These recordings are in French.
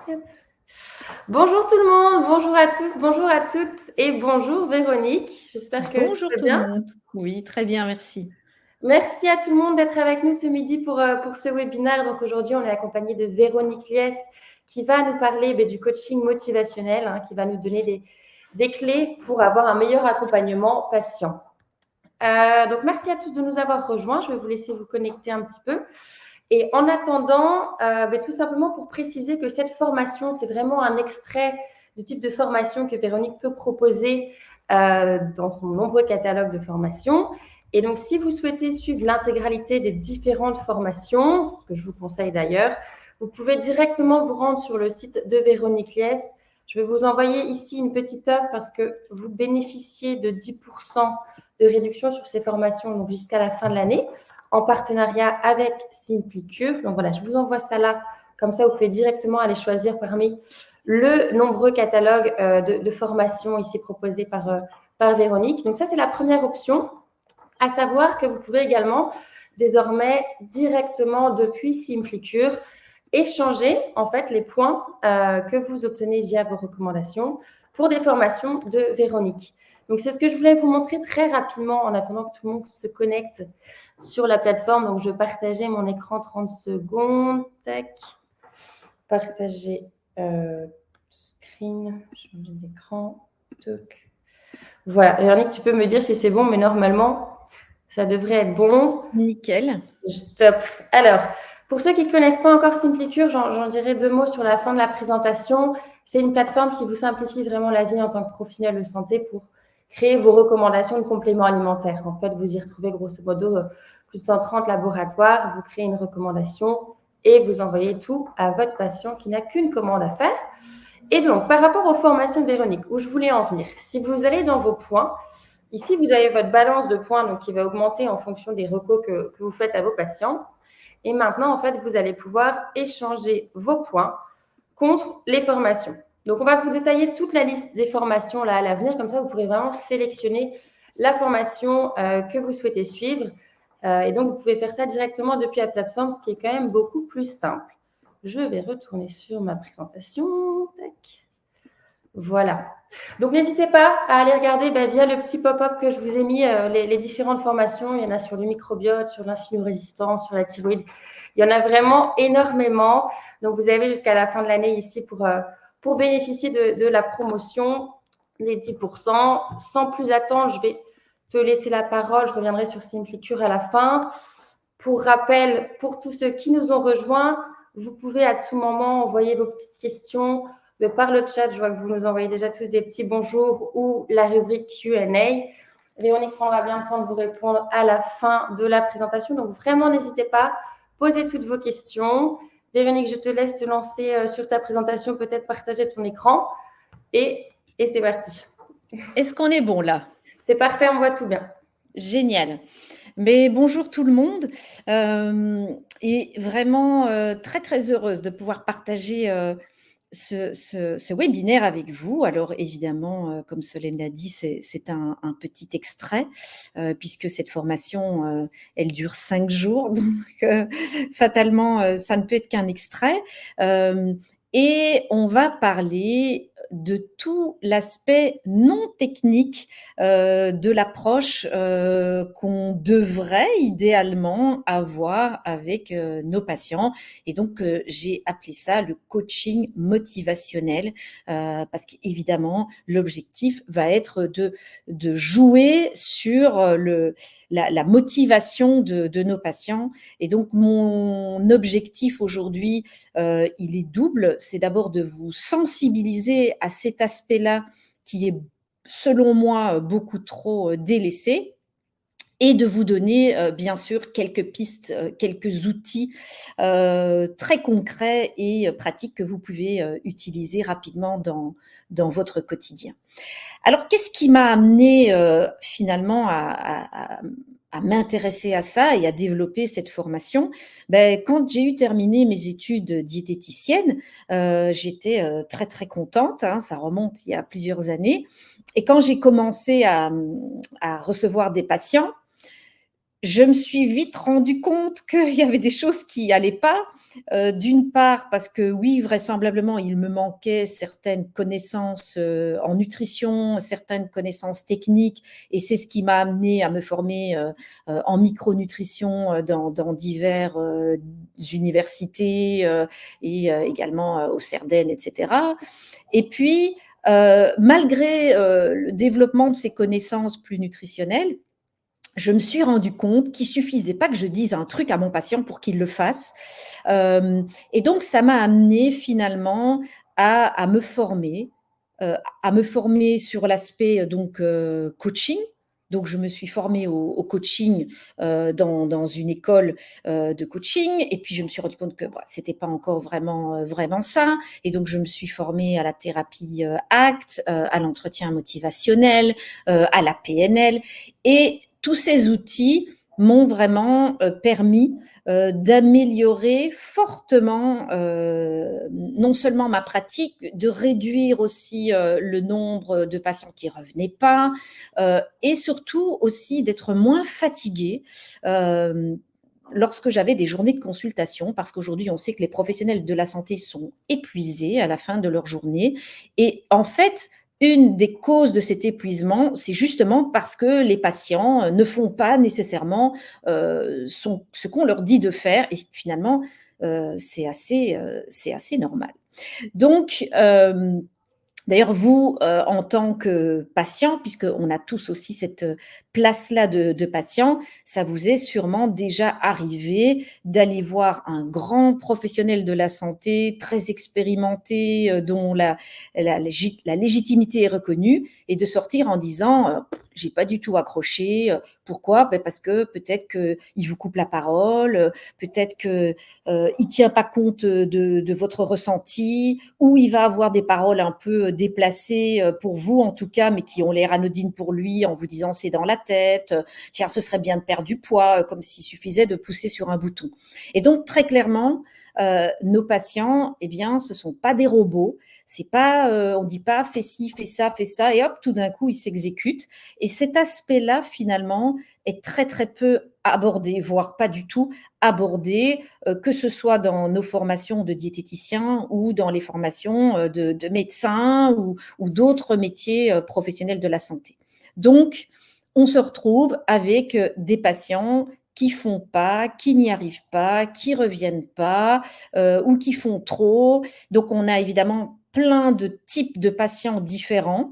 Hop. Bonjour tout le monde, bonjour à tous, bonjour à toutes et bonjour Véronique. J'espère que tu Bonjour vas tout le bien. monde. Oui, très bien, merci. Merci à tout le monde d'être avec nous ce midi pour ce webinaire. Donc aujourd'hui, on est accompagné de Véronique Liès qui va nous parler du coaching motivationnel, qui va nous donner des clés pour avoir un meilleur accompagnement patient. Donc merci à tous de nous avoir rejoints. Je vais vous laisser vous connecter un petit peu. Et en attendant, tout simplement pour préciser que cette formation, c'est vraiment un extrait du type de formation que Véronique peut proposer dans son nombreux catalogue de formations. Et donc, si vous souhaitez suivre l'intégralité des différentes formations, ce que je vous conseille d'ailleurs, vous pouvez directement vous rendre sur le site de Véronique Liès. Je vais vous envoyer ici une petite offre parce que vous bénéficiez de 10% de réduction sur ces formations donc jusqu'à la fin de l'année en partenariat avec SimplyCure. Donc voilà, je vous envoie ça là. Comme ça, vous pouvez directement aller choisir parmi le nombreux catalogue de formations ici proposés par Véronique. Donc ça, c'est la première option. À savoir que vous pouvez également désormais directement depuis SimplyCure échanger en fait les points que vous obtenez via vos recommandations pour des formations de Véronique. Donc c'est ce que je voulais vous montrer très rapidement en attendant que tout le monde se connecte sur la plateforme. Donc je vais partager mon écran 30 secondes. Tac. Partager screen. Changer d'écran. Toc. Voilà. Véronique, tu peux me dire si c'est bon, mais normalement, ça devrait être bon. Nickel. Top. Alors, pour ceux qui ne connaissent pas encore SimplyCure, j'en dirai deux mots sur la fin de la présentation. C'est une plateforme qui vous simplifie vraiment la vie en tant que professionnel de santé pour créer vos recommandations de compléments alimentaires. En fait, vous y retrouvez grosso modo plus de 130 laboratoires. Vous créez une recommandation et vous envoyez tout à votre patient qui n'a qu'une commande à faire. Et donc, par rapport aux formations de Véronique, où je voulais en venir, si vous allez dans vos points, ici, vous avez votre balance de points donc, qui va augmenter en fonction des recos que vous faites à vos patients. Et maintenant, en fait, vous allez pouvoir échanger vos points contre les formations. Donc, on va vous détailler toute la liste des formations là à l'avenir. Comme ça, vous pourrez vraiment sélectionner la formation que vous souhaitez suivre. Et donc, vous pouvez faire ça directement depuis la plateforme, ce qui est quand même beaucoup plus simple. Je vais retourner sur ma présentation. Tac. Voilà. Donc, n'hésitez pas à aller regarder via le petit pop-up que je vous ai mis les différentes formations. Il y en a sur le microbiote, sur l'insulino-résistance, sur la thyroïde. Il y en a vraiment énormément. Donc, vous avez jusqu'à la fin de l'année ici pour bénéficier de la promotion des 10%. Sans plus attendre, je vais te laisser la parole. Je reviendrai sur SimplyCure à la fin. Pour rappel, pour tous ceux qui nous ont rejoints, vous pouvez à tout moment envoyer vos petites questions par le chat. Je vois que vous nous envoyez déjà tous des petits bonjours ou la rubrique Q&A. Véronique prendra bien le temps de vous répondre à la fin de la présentation. Donc, vraiment, n'hésitez pas, posez toutes vos questions. Véronique, je te laisse te lancer sur ta présentation, peut-être partager ton écran. Et c'est parti. Est-ce qu'on est bon là? C'est parfait, on voit tout bien. Génial. Mais bonjour tout le monde. Et vraiment très, très heureuse de pouvoir partager ce webinaire avec vous. Alors évidemment, comme Solène l'a dit, c'est un petit extrait, puisque cette formation, elle dure 5 jours. Donc fatalement, ça ne peut être qu'un extrait. Et on va parler de tout l'aspect non technique de l'approche qu'on devrait idéalement avoir avec nos patients. Et donc, j'ai appelé ça le coaching motivationnel parce qu'évidemment, l'objectif va être de jouer sur la motivation de nos patients. Et donc, mon objectif aujourd'hui, il est double. C'est d'abord de vous sensibiliser à cet aspect-là qui est, selon moi, beaucoup trop délaissé, et de vous donner, bien sûr, quelques pistes, quelques outils très concrets et pratiques que vous pouvez utiliser rapidement dans votre quotidien. Alors, qu'est-ce qui m'a amené finalement à m'intéresser à ça et à développer cette formation? Quand j'ai eu terminé mes études diététiciennes, j'étais très, très contente, hein, ça remonte il y a plusieurs années. Et quand j'ai commencé à recevoir des patients, je me suis vite rendu compte qu'il y avait des choses qui n'allaient pas. D'une part, parce que oui, vraisemblablement, il me manquait certaines connaissances en nutrition, certaines connaissances techniques, et c'est ce qui m'a amené à me former en micronutrition dans diverses universités et également au CERDEN, etc. Et puis, malgré le développement de ces connaissances plus nutritionnelles, je me suis rendu compte qu'il suffisait pas que je dise un truc à mon patient pour qu'il le fasse. Et donc, ça m'a amené finalement à à me former sur l'aspect coaching. Donc, je me suis formée au coaching dans une école de coaching. Et puis, je me suis rendu compte que c'était pas encore vraiment ça. Et donc, je me suis formée à la thérapie ACT, à l'entretien motivationnel, à la PNL. Et tous ces outils m'ont vraiment permis d'améliorer fortement non seulement ma pratique, de réduire aussi le nombre de patients qui revenaient pas, et surtout aussi d'être moins fatiguée lorsque j'avais des journées de consultation, parce qu'aujourd'hui, on sait que les professionnels de la santé sont épuisés à la fin de leur journée. Et en fait, une des causes de cet épuisement, c'est justement parce que les patients ne font pas nécessairement ce qu'on leur dit de faire. Et finalement, c'est assez normal. Donc, d'ailleurs, vous, en tant que patient, puisqu'on a tous aussi cette place-là de patient, ça vous est sûrement déjà arrivé d'aller voir un grand professionnel de la santé, très expérimenté, dont la légitimité est reconnue, et de sortir en disant j'ai pas du tout accroché. Pourquoi? Parce que peut-être qu'il vous coupe la parole, peut-être qu'il ne tient pas compte de votre ressenti, ou il va avoir des paroles un peu déplacées pour vous en tout cas, mais qui ont l'air anodines pour lui, en vous disant c'est dans la tête, tiens, ce serait bien de perdre du poids, comme s'il suffisait de pousser sur un bouton. Et donc très clairement, nos patients, eh bien, ce sont pas des robots. C'est pas, on dit pas fais ci, fais ça, et hop, tout d'un coup, ils s'exécutent. Et cet aspect-là, finalement, est très très peu abordé, voire pas du tout abordé, que ce soit dans nos formations de diététiciens ou dans les formations de médecins ou d'autres métiers professionnels de la santé. Donc, on se retrouve avec des patients qui font pas, qui n'y arrivent pas, qui reviennent pas, ou qui font trop. Donc, on a évidemment plein de types de patients différents,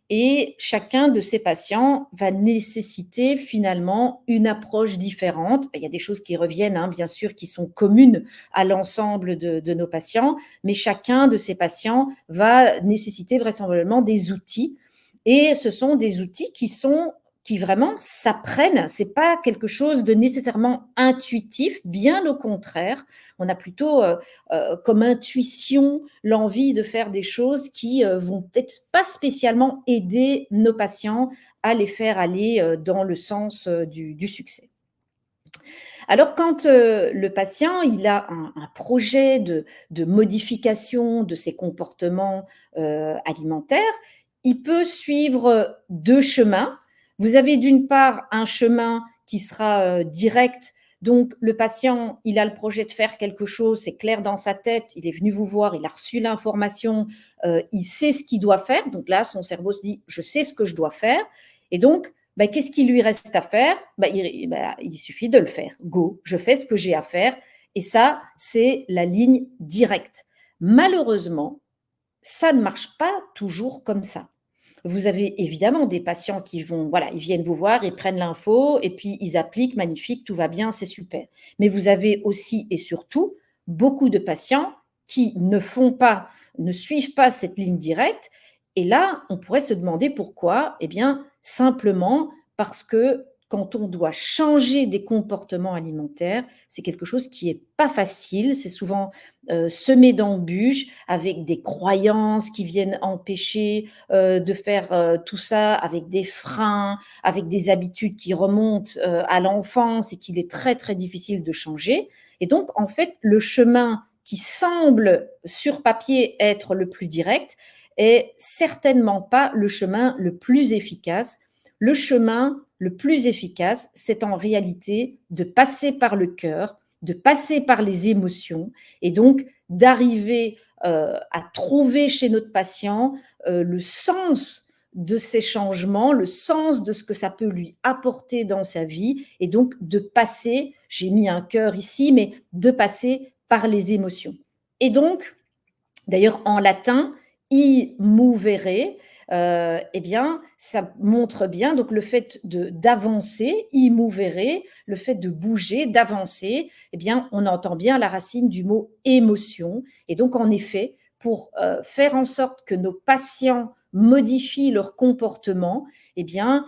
et chacun de ces patients va nécessiter finalement une approche différente. Il y a des choses qui reviennent, bien sûr, qui sont communes à l'ensemble de nos patients, mais chacun de ces patients va nécessiter vraisemblablement des outils. Et ce sont des outils qui vraiment s'apprennent. C'est pas quelque chose de nécessairement intuitif, bien au contraire. On a plutôt comme intuition l'envie de faire des choses qui vont peut-être pas spécialement aider nos patients à les faire aller dans le sens du succès. Alors, quand le patient il a un projet de modification de ses comportements alimentaires, il peut suivre deux chemins. Vous avez d'une part un chemin qui sera direct. Donc, le patient, il a le projet de faire quelque chose, c'est clair dans sa tête, il est venu vous voir, il a reçu l'information, il sait ce qu'il doit faire. Donc là, son cerveau se dit, je sais ce que je dois faire. Et donc, qu'est-ce qu'il lui reste à faire? Il suffit de le faire. Go, je fais ce que j'ai à faire. Et ça, c'est la ligne directe. Malheureusement, ça ne marche pas toujours comme ça. Vous avez évidemment des patients qui ils viennent vous voir, ils prennent l'info et puis ils appliquent, magnifique, tout va bien, c'est super. Mais vous avez aussi et surtout beaucoup de patients qui ne suivent pas cette ligne directe. Et là, on pourrait se demander pourquoi. Eh bien, simplement parce que quand on doit changer des comportements alimentaires, c'est quelque chose qui n'est pas facile. C'est souvent semé d'embûches, avec des croyances qui viennent empêcher de faire tout ça, avec des freins, avec des habitudes qui remontent à l'enfance et qu'il est très, très difficile de changer. Et donc, en fait, le chemin qui semble sur papier être le plus direct est certainement pas le chemin le plus efficace le chemin le plus efficace, c'est en réalité de passer par le cœur, de passer par les émotions et donc d'arriver à trouver chez notre patient le sens de ces changements, le sens de ce que ça peut lui apporter dans sa vie et donc de passer, j'ai mis un cœur ici, mais de passer par les émotions. Et donc, d'ailleurs, en latin, I movere, eh bien, ça montre bien donc le fait d'avancer, I movere, le fait de bouger, d'avancer, eh bien, on entend bien la racine du mot émotion. Et donc, en effet, pour faire en sorte que nos patients modifient leur comportement, eh bien,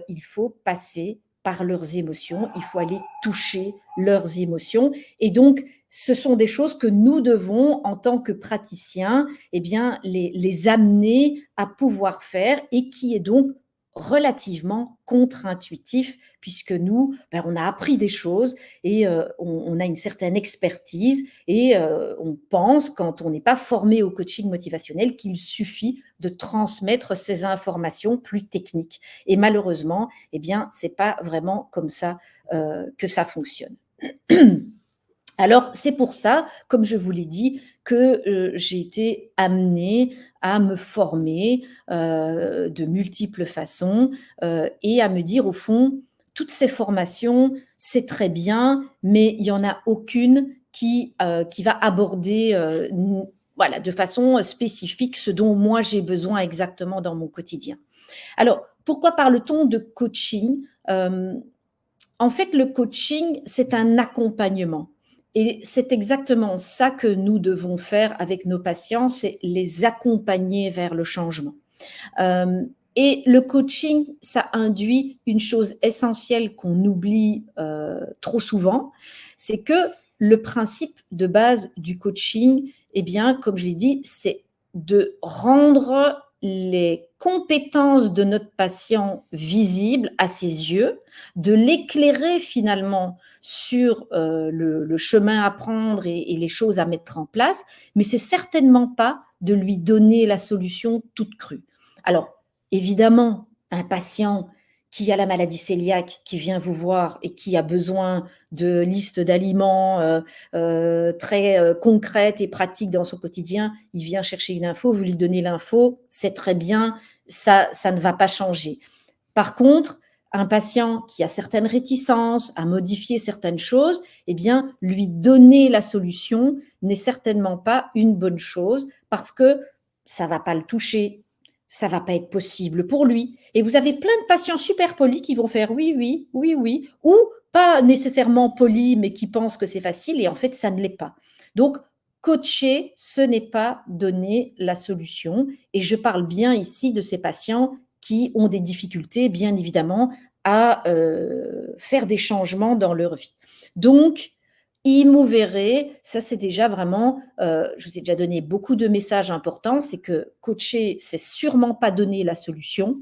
il faut passer par leurs émotions, il faut aller toucher leurs émotions. Et donc, ce sont des choses que nous devons, en tant que praticiens, eh bien, les amener à pouvoir faire et qui est donc relativement contre-intuitif puisque nous, on a appris des choses et on a une certaine expertise et on pense, quand on n'est pas formé au coaching motivationnel, qu'il suffit de transmettre ces informations plus techniques. Et malheureusement, eh bien, c'est pas vraiment comme ça que ça fonctionne. Alors, c'est pour ça, comme je vous l'ai dit, que j'ai été amenée à me former de multiples façons et à me dire, au fond, toutes ces formations, c'est très bien, mais il n'y en a aucune qui va aborder voilà, de façon spécifique ce dont moi j'ai besoin exactement dans mon quotidien. Alors, pourquoi parle-t-on de coaching En fait, le coaching, c'est un accompagnement. Et c'est exactement ça que nous devons faire avec nos patients, c'est les accompagner vers le changement. Et le coaching, ça induit une chose essentielle qu'on oublie trop souvent, c'est que le principe de base du coaching, eh bien, comme je l'ai dit, c'est de rendre les compétences de notre patient visibles à ses yeux, de l'éclairer finalement sur le chemin à prendre et les choses à mettre en place, mais c'est certainement pas de lui donner la solution toute crue. Alors, évidemment, un patient qui a la maladie cœliaque, qui vient vous voir et qui a besoin de listes d'aliments très concrètes et pratiques dans son quotidien, il vient chercher une info, vous lui donnez l'info, c'est très bien, ça ne va pas changer. Par contre, un patient qui a certaines réticences à modifier certaines choses, eh bien, lui donner la solution n'est certainement pas une bonne chose parce que ça ne va pas le toucher, ça ne va pas être possible pour lui. Et vous avez plein de patients super polis qui vont faire oui, oui, oui, oui, ou pas nécessairement polis, mais qui pensent que c'est facile et en fait, ça ne l'est pas. Donc, coacher, ce n'est pas donner la solution. Et je parle bien ici de ces patients qui ont des difficultés, bien évidemment, à faire des changements dans leur vie. Donc, Immovere, ça c'est déjà vraiment, je vous ai déjà donné beaucoup de messages importants, c'est que coacher, c'est sûrement pas donner la solution.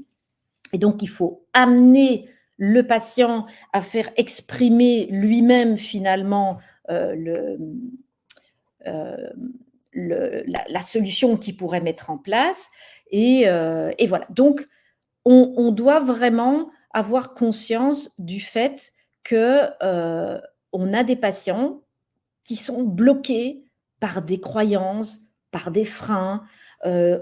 Et donc, il faut amener le patient à faire exprimer lui-même finalement la solution qu'il pourrait mettre en place. Et voilà. Donc, on doit vraiment avoir conscience du fait que on a des patients qui sont bloqués par des croyances, par des freins,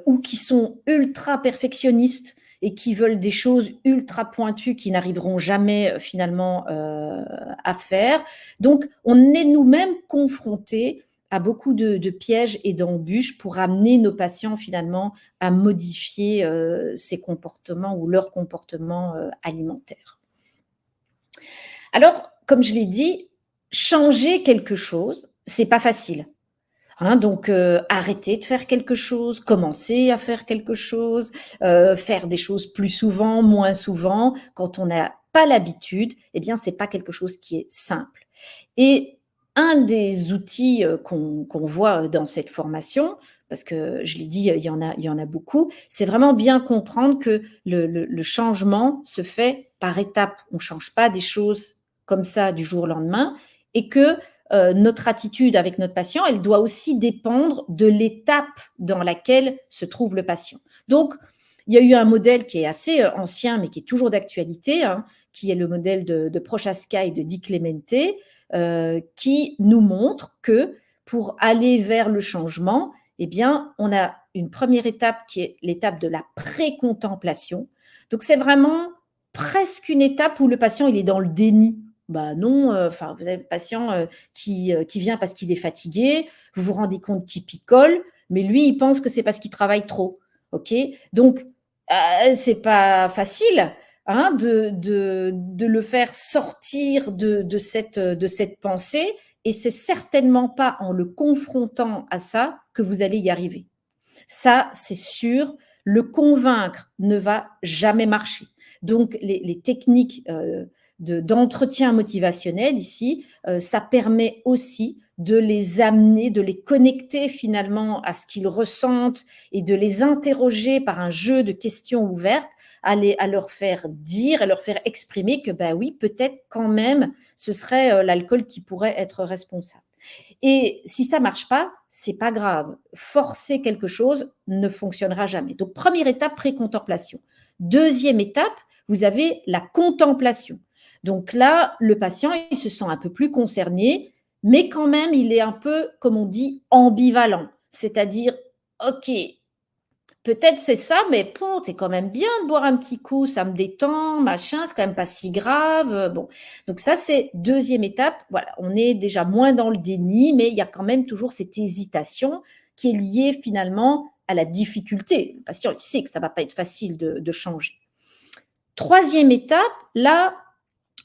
ou qui sont ultra perfectionnistes et qui veulent des choses ultra pointues qui n'arriveront jamais finalement à faire. Donc, on est nous-mêmes confrontés à beaucoup de pièges et d'embûches pour amener nos patients finalement à modifier ces comportements ou leur comportement alimentaire. Alors, comme je l'ai dit, changer quelque chose, c'est pas facile. Donc, arrêter de faire quelque chose, commencer à faire quelque chose, faire des choses plus souvent, moins souvent, quand on n'a pas l'habitude, eh bien, c'est pas quelque chose qui est simple. Et un des outils qu'on voit dans cette formation, parce que je l'ai dit, il y en a beaucoup, c'est vraiment bien comprendre que le changement se fait par étapes. On ne change pas des choses comme ça du jour au lendemain et que notre attitude avec notre patient, elle doit aussi dépendre de l'étape dans laquelle se trouve le patient. Donc, Il y a eu un modèle qui est assez ancien, mais qui est toujours d'actualité, hein, qui est le modèle de Prochaska et de Di Clemente, qui nous montre que pour aller vers le changement, eh bien, on a une première étape qui est l'étape de la pré-contemplation. Donc, c'est vraiment presque une étape où le patient il est dans le déni. Bah non, vous avez le patient qui vient parce qu'il est fatigué, vous vous rendez compte qu'il picole, mais lui, il pense que c'est parce qu'il travaille trop. OK? Donc, c'est pas facile hein, de le faire sortir de cette pensée, et c'est certainement pas en le confrontant à ça que vous allez y arriver. Ça, c'est sûr, le convaincre ne va jamais marcher. Donc, les techniques d'entretien motivationnel ici, ça permet aussi de les amener, de les connecter finalement à ce qu'ils ressentent et de les interroger par un jeu de questions ouvertes, à leur faire dire, à leur faire exprimer que ben oui, peut-être quand même, ce serait l'alcool qui pourrait être responsable. Et si ça marche pas, c'est pas grave. Forcer quelque chose ne fonctionnera jamais. Donc, première étape, pré-contemplation. Deuxième étape, vous avez la contemplation. Donc là, le patient, il se sent un peu plus concerné, mais quand même, il est un peu, comme on dit, ambivalent. C'est-à-dire, OK, peut-être c'est ça, mais bon, c'est quand même bien de boire un petit coup, ça me détend, machin, c'est quand même pas si grave. Bon, donc ça, c'est deuxième étape. Voilà, on est déjà moins dans le déni, mais il y a quand même toujours cette hésitation qui est liée finalement à la difficulté. Le patient, il sait que ça va pas être facile de changer. Troisième étape, là,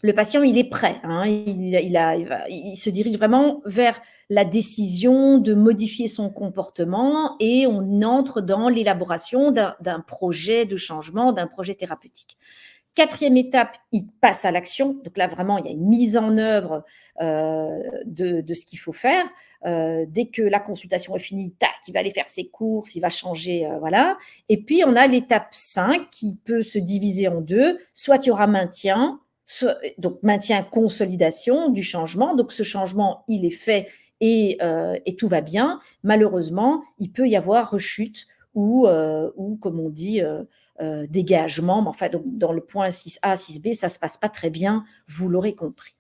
le patient, il est prêt. Hein, il se dirige vraiment vers la décision de modifier son comportement et on entre dans l'élaboration d'un projet de changement, d'un projet thérapeutique. Quatrième étape, il passe à l'action. Donc là, vraiment, il y a une mise en œuvre de ce qu'il faut faire. Dès que la consultation est finie, tac, il va aller faire ses courses, il va changer, voilà. Et puis, on a l'étape 5 qui peut se diviser en deux. Soit il y aura maintien, donc maintien, consolidation du changement. Donc, ce changement, il est fait et tout va bien. Malheureusement, il peut y avoir rechute ou comme on dit, dégagement. Mais enfin, donc, dans le point 6A, 6B, ça ne se passe pas très bien, vous l'aurez compris.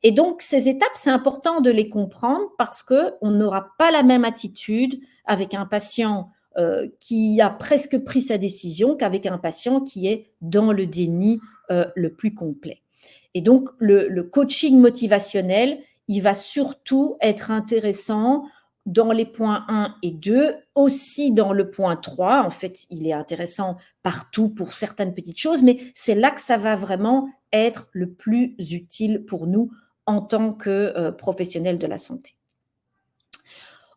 Et donc, ces étapes, c'est important de les comprendre parce qu'on n'aura pas la même attitude avec un patient qui a presque pris sa décision qu'avec un patient qui est dans le déni le plus complet. Et donc, le coaching motivationnel, il va surtout être intéressant dans les points 1 et 2, aussi dans le point 3. En fait, il est intéressant partout pour certaines petites choses, mais c'est là que ça va vraiment être le plus utile pour nous en tant que professionnels de la santé.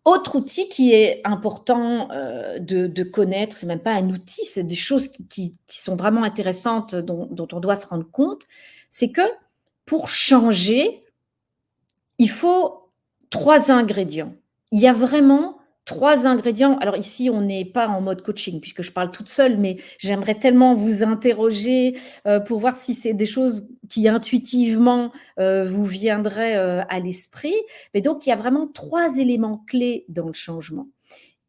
Autre outil qui est important de connaître, c'est même pas un outil, c'est des choses qui sont vraiment intéressantes dont on doit se rendre compte, c'est que pour changer, il faut 3 ingrédients. Il y a vraiment 3 ingrédients. Alors ici, on n'est pas en mode coaching puisque je parle toute seule, mais j'aimerais tellement vous interroger pour voir si c'est des choses qui intuitivement vous viendraient à l'esprit. Mais donc, il y a vraiment 3 éléments clés dans le changement.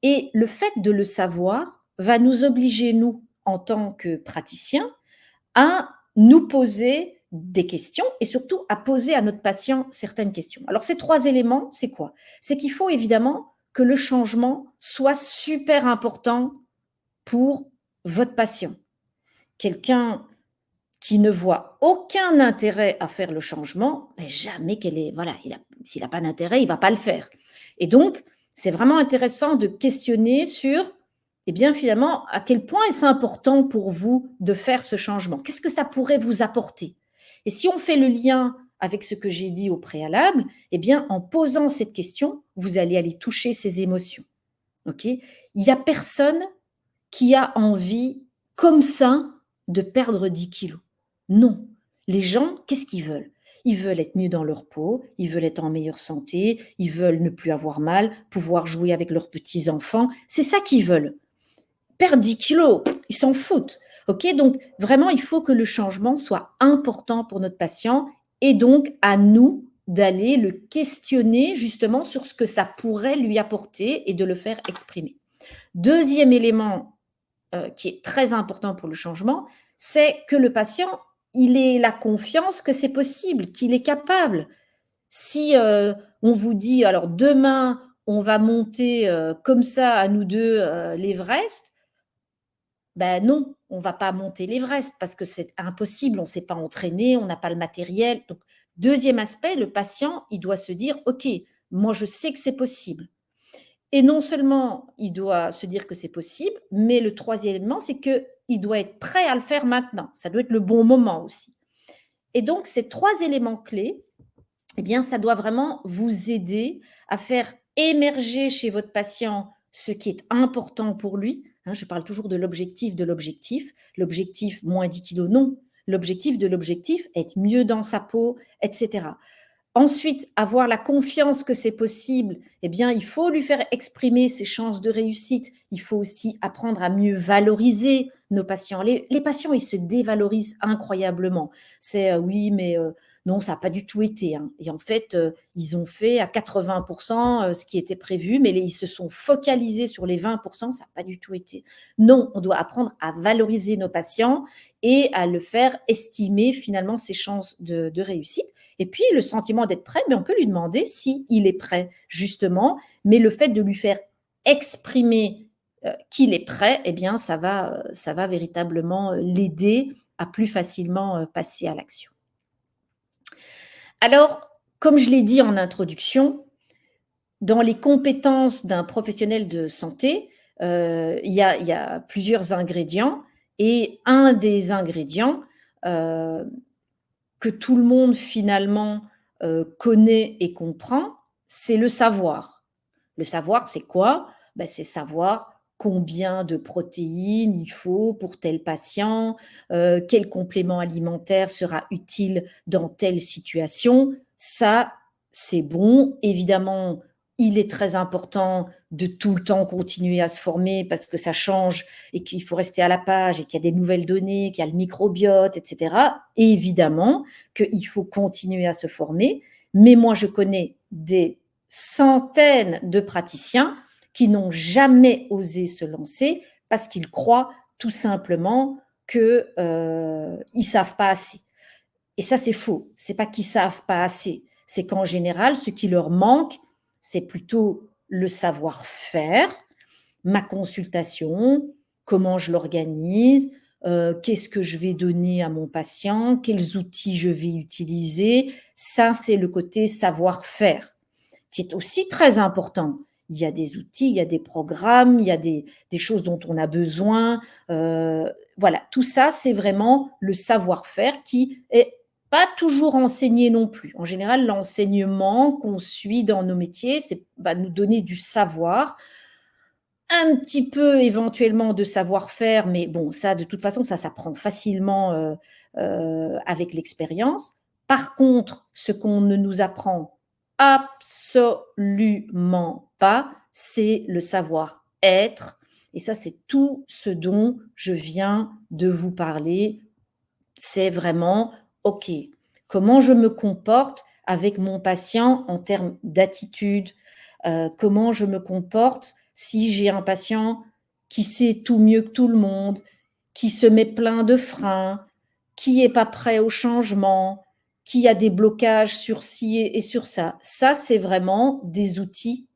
Et le fait de le savoir va nous obliger, nous, en tant que praticiens, à nous poser des questions et surtout à poser à notre patient certaines questions. Alors, ces 3 éléments, c'est quoi? C'est qu'il faut évidemment que le changement soit super important pour votre patient. Quelqu'un qui ne voit aucun intérêt à faire le changement, mais jamais s'il n'a pas d'intérêt, il ne va pas le faire. Et donc, c'est vraiment intéressant de questionner sur eh bien, finalement, à quel point est-ce important pour vous de faire ce changement? Qu'est-ce que ça pourrait vous apporter? Et si on fait le lien avec ce que j'ai dit au préalable, eh bien, en posant cette question, vous allez aller toucher ses émotions. OK? Il n'y a personne qui a envie, comme ça, de perdre 10 kilos. Non. Les gens, qu'est-ce qu'ils veulent? Ils veulent être mieux dans leur peau, ils veulent être en meilleure santé, ils veulent ne plus avoir mal, pouvoir jouer avec leurs petits-enfants. C'est ça qu'ils veulent. Perdre 10 kilos, ils s'en foutent. OK? Donc, vraiment, il faut que le changement soit important pour notre patient et donc à nous d'aller le questionner justement sur ce que ça pourrait lui apporter et de le faire exprimer. Deuxième élément qui est très important pour le changement, c'est que le patient, il ait la confiance que c'est possible, qu'il est capable. Si on vous dit, alors demain, on va monter comme ça à nous deux l'Everest, ben non, on ne va pas monter l'Everest parce que c'est impossible, on ne s'est pas entraîné, on n'a pas le matériel. Donc, deuxième aspect, le patient, il doit se dire, OK, moi je sais que c'est possible. Et non seulement il doit se dire que c'est possible, mais le troisième élément, c'est qu'il doit être prêt à le faire maintenant. Ça doit être le bon moment aussi. Et donc, ces trois éléments clés, eh bien, ça doit vraiment vous aider à faire émerger chez votre patient ce qui est important pour lui. Je parle toujours de l'objectif de l'objectif. L'objectif, moins 10 kilos, non. L'objectif de l'objectif, être mieux dans sa peau, etc. Ensuite, avoir la confiance que c'est possible, eh bien, il faut lui faire exprimer ses chances de réussite. Il faut aussi apprendre à mieux valoriser nos patients. Les patients, ils se dévalorisent incroyablement. C'est oui, mais non, ça n'a pas du tout été. Et en fait, ils ont fait à 80% ce qui était prévu, mais ils se sont focalisés sur les 20%, ça n'a pas du tout été. Non, on doit apprendre à valoriser nos patients et à le faire estimer finalement ses chances de réussite. Et puis, le sentiment d'être prêt, mais on peut lui demander s'il est prêt, justement. Mais le fait de lui faire exprimer qu'il est prêt, eh bien, ça va véritablement l'aider à plus facilement passer à l'action. Alors, comme je l'ai dit en introduction, dans les compétences d'un professionnel de santé, il y a plusieurs ingrédients. Et un des ingrédients que tout le monde finalement connaît et comprend, c'est le savoir. Le savoir, c'est quoi? C'est savoir combien de protéines il faut pour tel patient, quel complément alimentaire sera utile dans telle situation. Ça, c'est bon. Évidemment, il est très important de tout le temps continuer à se former parce que ça change et qu'il faut rester à la page et qu'il y a des nouvelles données, qu'il y a le microbiote, etc. Et évidemment qu'il faut continuer à se former. Mais moi, je connais des centaines de praticiens qui n'ont jamais osé se lancer parce qu'ils croient tout simplement qu'ils ne savent pas assez. Et ça, c'est faux. Ce n'est pas qu'ils ne savent pas assez. C'est qu'en général, ce qui leur manque, c'est plutôt le savoir-faire, ma consultation, comment je l'organise, qu'est-ce que je vais donner à mon patient, quels outils je vais utiliser. Ça, c'est le côté savoir-faire, qui est aussi très important. Il y a des outils, il y a des programmes, il y a des choses dont on a besoin. Voilà, tout ça, c'est vraiment le savoir-faire qui est pas toujours enseigné non plus. En général, l'enseignement qu'on suit dans nos métiers, c'est nous donner du savoir, un petit peu éventuellement de savoir-faire, mais bon, ça, de toute façon, ça s'apprend facilement avec l'expérience. Par contre, ce qu'on ne nous apprend absolument pas, c'est le savoir-être. Et ça, c'est tout ce dont je viens de vous parler. C'est vraiment, OK, comment je me comporte avec mon patient en termes d'attitude, comment je me comporte si j'ai un patient qui sait tout mieux que tout le monde, qui se met plein de freins, qui n'est pas prêt au changement, qui a des blocages sur ci et sur ça. Ça, c'est vraiment des outils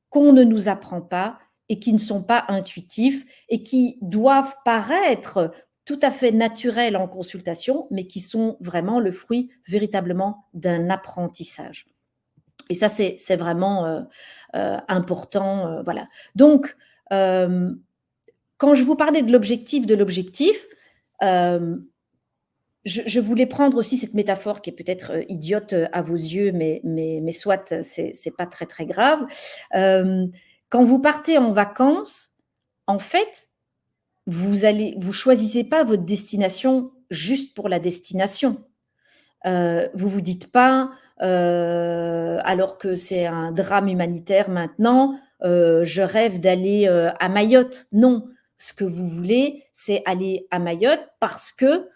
qu'on ne nous apprend pas et qui ne sont pas intuitifs et qui doivent paraître tout à fait naturels en consultation, mais qui sont vraiment le fruit véritablement d'un apprentissage. Et ça, c'est vraiment important. Voilà. Donc, quand je vous parlais de l'objectif, je voulais prendre aussi cette métaphore qui est peut-être idiote à vos yeux, mais soit, c'est pas très, très grave. Quand vous partez en vacances, en fait, vous choisissez pas votre destination juste pour la destination. Vous vous dites pas, alors que c'est un drame humanitaire maintenant, je rêve d'aller à Mayotte. Non, ce que vous voulez, c'est aller à Mayotte parce que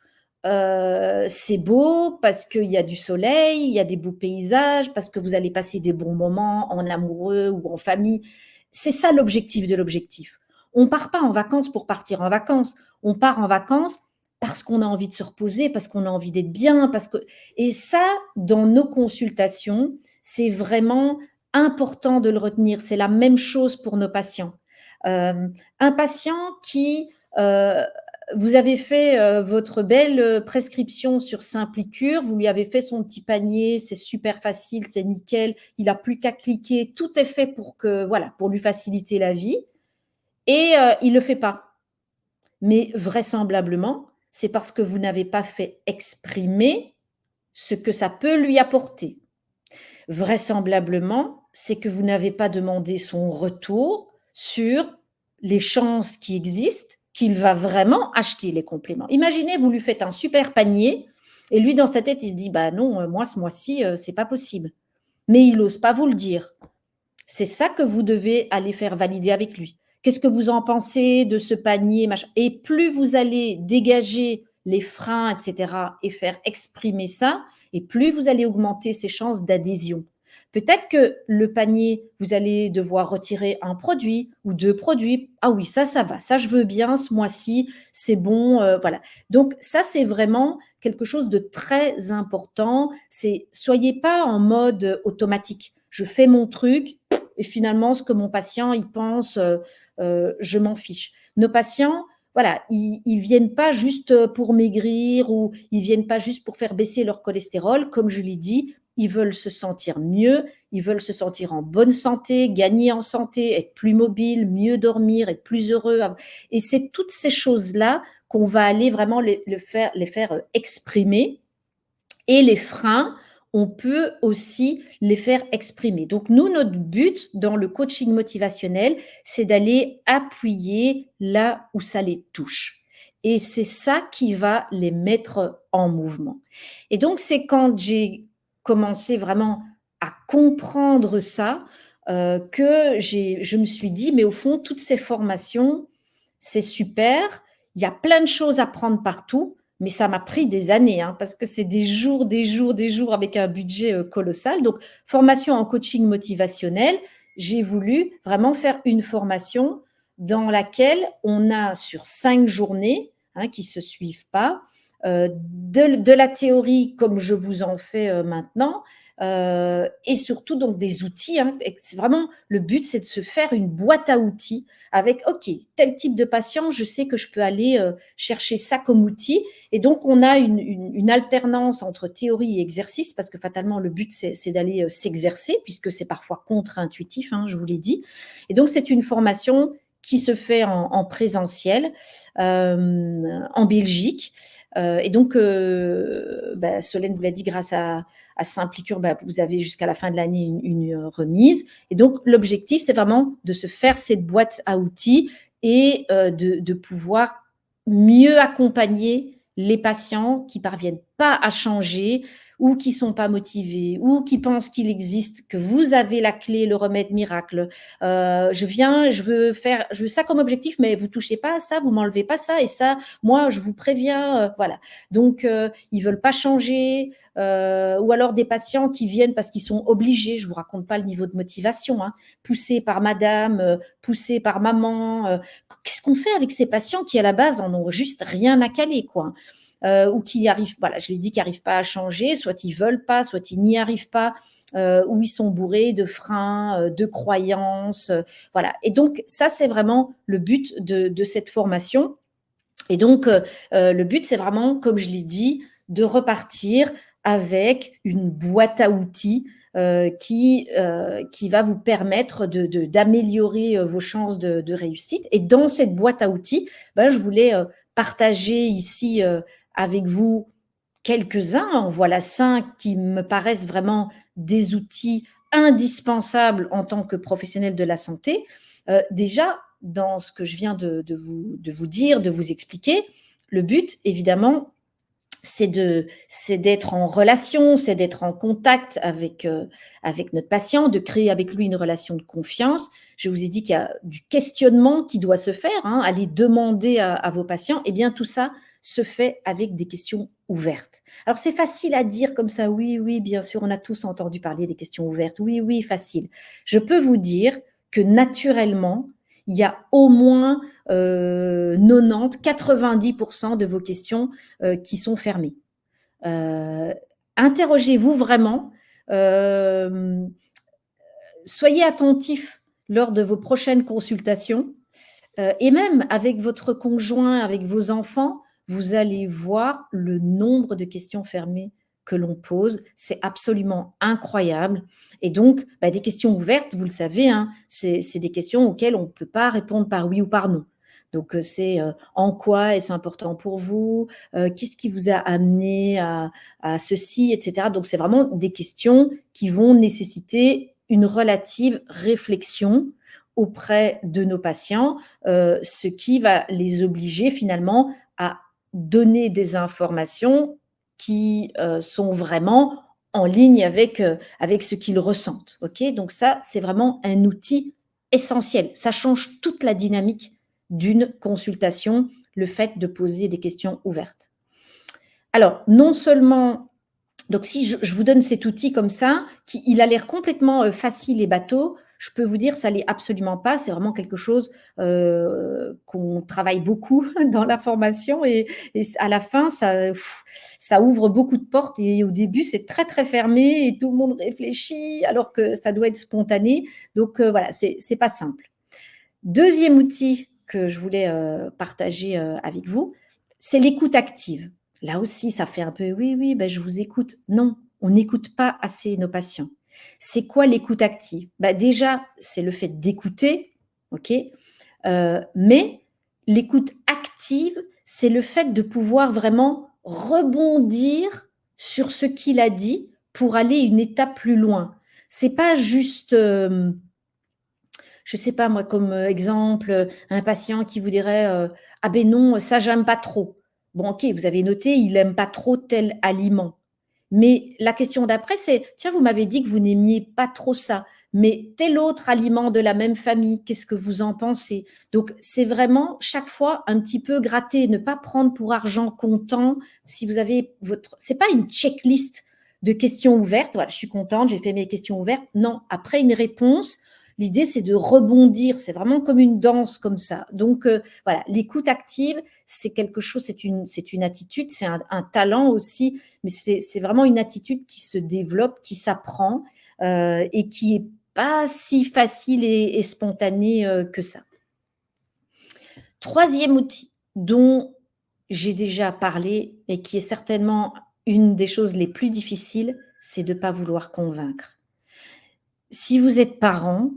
c'est beau, parce qu'il y a du soleil, il y a des beaux paysages, parce que vous allez passer des bons moments en amoureux ou en famille. C'est ça l'objectif de l'objectif. On ne part pas en vacances pour partir en vacances. On part en vacances parce qu'on a envie de se reposer, parce qu'on a envie d'être bien. Et ça, dans nos consultations, c'est vraiment important de le retenir. C'est la même chose pour nos patients. Un patient qui… vous avez fait votre belle prescription sur Simplicure, vous lui avez fait son petit panier, c'est super facile, c'est nickel, il n'a plus qu'à cliquer, tout est fait pour lui faciliter la vie, et il ne le fait pas. Mais vraisemblablement, c'est parce que vous n'avez pas fait exprimer ce que ça peut lui apporter. Vraisemblablement, c'est que vous n'avez pas demandé son retour sur les chances qui existent qu'il va vraiment acheter les compléments. Imaginez, vous lui faites un super panier et lui, dans sa tête, il se dit « bah non, moi, ce mois-ci, c'est pas possible ». Mais il n'ose pas vous le dire. C'est ça que vous devez aller faire valider avec lui. Qu'est-ce que vous en pensez de ce panier, machin. Et plus vous allez dégager les freins, etc., et faire exprimer ça, et plus vous allez augmenter ses chances d'adhésion. Peut-être que le panier, vous allez devoir retirer un produit ou 2 produits. Ah oui, ça va, ça je veux bien, ce mois-ci, c'est bon, voilà. Donc ça, c'est vraiment quelque chose de très important. Soyez pas en mode automatique. Je fais mon truc et finalement, ce que mon patient, il pense, je m'en fiche. Nos patients, voilà, ils viennent pas juste pour maigrir ou ils viennent pas juste pour faire baisser leur cholestérol. Comme je l'ai dit, ils veulent se sentir mieux, ils veulent se sentir en bonne santé, gagner en santé, être plus mobile, mieux dormir, être plus heureux. Et c'est toutes ces choses-là qu'on va aller vraiment les faire exprimer. Et les freins, on peut aussi les faire exprimer. Donc, nous, notre but dans le coaching motivationnel, c'est d'aller appuyer là où ça les touche. Et c'est ça qui va les mettre en mouvement. Et donc, c'est quand j'ai commencé vraiment à comprendre ça que je me suis dit, mais au fond, toutes ces formations, c'est super. Il y a plein de choses à prendre partout. Mais ça m'a pris des années, hein, parce que c'est des jours avec un budget colossal. Donc, formation en coaching motivationnel, j'ai voulu vraiment faire une formation dans laquelle on a sur 5 journées, qui ne se suivent pas, de la théorie comme je vous en fais maintenant, et surtout donc des outils. C'est vraiment, le but, c'est de se faire une boîte à outils avec, OK, tel type de patient, je sais que je peux aller chercher ça comme outil. Et donc, on a une alternance entre théorie et exercice, parce que fatalement, le but, c'est d'aller s'exercer, puisque c'est parfois contre-intuitif, je vous l'ai dit. Et donc, c'est une formation qui se fait en présentiel en Belgique. Et donc, Solène vous l'a dit, grâce à Simplicure, vous avez jusqu'à la fin de l'année une remise. Et donc, l'objectif, c'est vraiment de se faire cette boîte à outils et de pouvoir mieux accompagner les patients qui parviennent pas à changer ou qui sont pas motivés ou qui pensent qu'il existe, que vous avez la clé, le remède miracle. Je veux ça comme objectif, mais vous touchez pas à ça, vous m'enlevez pas ça et ça, moi, je vous préviens, voilà. Donc, ils veulent pas changer, ou alors des patients qui viennent parce qu'ils sont obligés. Je vous raconte pas le niveau de motivation, poussés par madame, poussés par maman. Qu'est-ce qu'on fait avec ces patients qui, à la base, en ont juste rien à caler, quoi? Ou qui arrivent, voilà, je l'ai dit, qui n'arrivent pas à changer, soit ils veulent pas, soit ils n'y arrivent pas, ou ils sont bourrés de freins, de croyances, voilà. Et donc, ça, c'est vraiment le but de cette formation. Et donc, le but, c'est vraiment, comme je l'ai dit, de repartir avec une boîte à outils qui va vous permettre d'améliorer vos chances de réussite. Et dans cette boîte à outils, je voulais partager ici avec vous quelques-uns. En voilà 5 qui me paraissent vraiment des outils indispensables en tant que professionnel de la santé. Déjà, dans ce que je viens de vous dire, de vous expliquer, le but, évidemment, c'est d'être en relation, c'est d'être en contact avec notre patient, de créer avec lui une relation de confiance. Je vous ai dit qu'il y a du questionnement qui doit se faire, aller demander à vos patients. Eh bien, tout ça se fait avec des questions ouvertes. Alors, c'est facile à dire comme ça, oui, bien sûr, on a tous entendu parler des questions ouvertes. Oui, facile. Je peux vous dire que naturellement, il y a au moins 90% de vos questions qui sont fermées. Interrogez-vous vraiment. Soyez attentifs lors de vos prochaines consultations et même avec votre conjoint, avec vos enfants, vous allez voir le nombre de questions fermées que l'on pose. C'est absolument incroyable. Et donc, des questions ouvertes, vous le savez, hein, c'est des questions auxquelles on ne peut pas répondre par oui ou par non. Donc, c'est en quoi est-ce important pour vous, qu'est-ce qui vous a amené à ceci, etc. Donc, c'est vraiment des questions qui vont nécessiter une relative réflexion auprès de nos patients, ce qui va les obliger finalement à donner des informations qui sont vraiment en ligne avec ce qu'ils ressentent. Okay, donc ça, c'est vraiment un outil essentiel. Ça change toute la dynamique d'une consultation, le fait de poser des questions ouvertes. Alors, non seulement, donc si je vous donne cet outil comme ça, il a l'air complètement facile et bateau, je peux vous dire, ça l'est absolument pas. C'est vraiment quelque chose qu'on travaille beaucoup dans la formation et à la fin, ça ouvre beaucoup de portes et au début, c'est très, très fermé et tout le monde réfléchit alors que ça doit être spontané. Donc, voilà, c'est pas simple. Deuxième outil que je voulais partager avec vous, c'est l'écoute active. Là aussi, ça fait un peu, oui, je vous écoute. Non, on n'écoute pas assez nos patients. C'est quoi l'écoute active? Déjà, c'est le fait d'écouter, ok, mais l'écoute active, c'est le fait de pouvoir vraiment rebondir sur ce qu'il a dit pour aller une étape plus loin. C'est pas juste, je sais pas moi, comme exemple, un patient qui vous dirait ah ben non, ça j'aime pas trop. Bon, ok, vous avez noté, il aime pas trop tel aliment. Mais la question d'après, c'est, tiens, vous m'avez dit que vous n'aimiez pas trop ça, mais tel autre aliment de la même famille, qu'est-ce que vous en pensez? Donc, c'est vraiment chaque fois un petit peu gratter, ne pas prendre pour argent comptant. Si vous avez c'est pas une checklist de questions ouvertes. Voilà, je suis contente, j'ai fait mes questions ouvertes. Non, après une réponse, l'idée, c'est de rebondir. C'est vraiment comme une danse comme ça. Donc, voilà, l'écoute active, c'est quelque chose, c'est une attitude, c'est un talent aussi, mais c'est vraiment une attitude qui se développe, qui s'apprend et qui est pas si facile et spontanée que ça. Troisième outil dont j'ai déjà parlé et qui est certainement une des choses les plus difficiles, c'est de ne pas vouloir convaincre. Si vous êtes parent,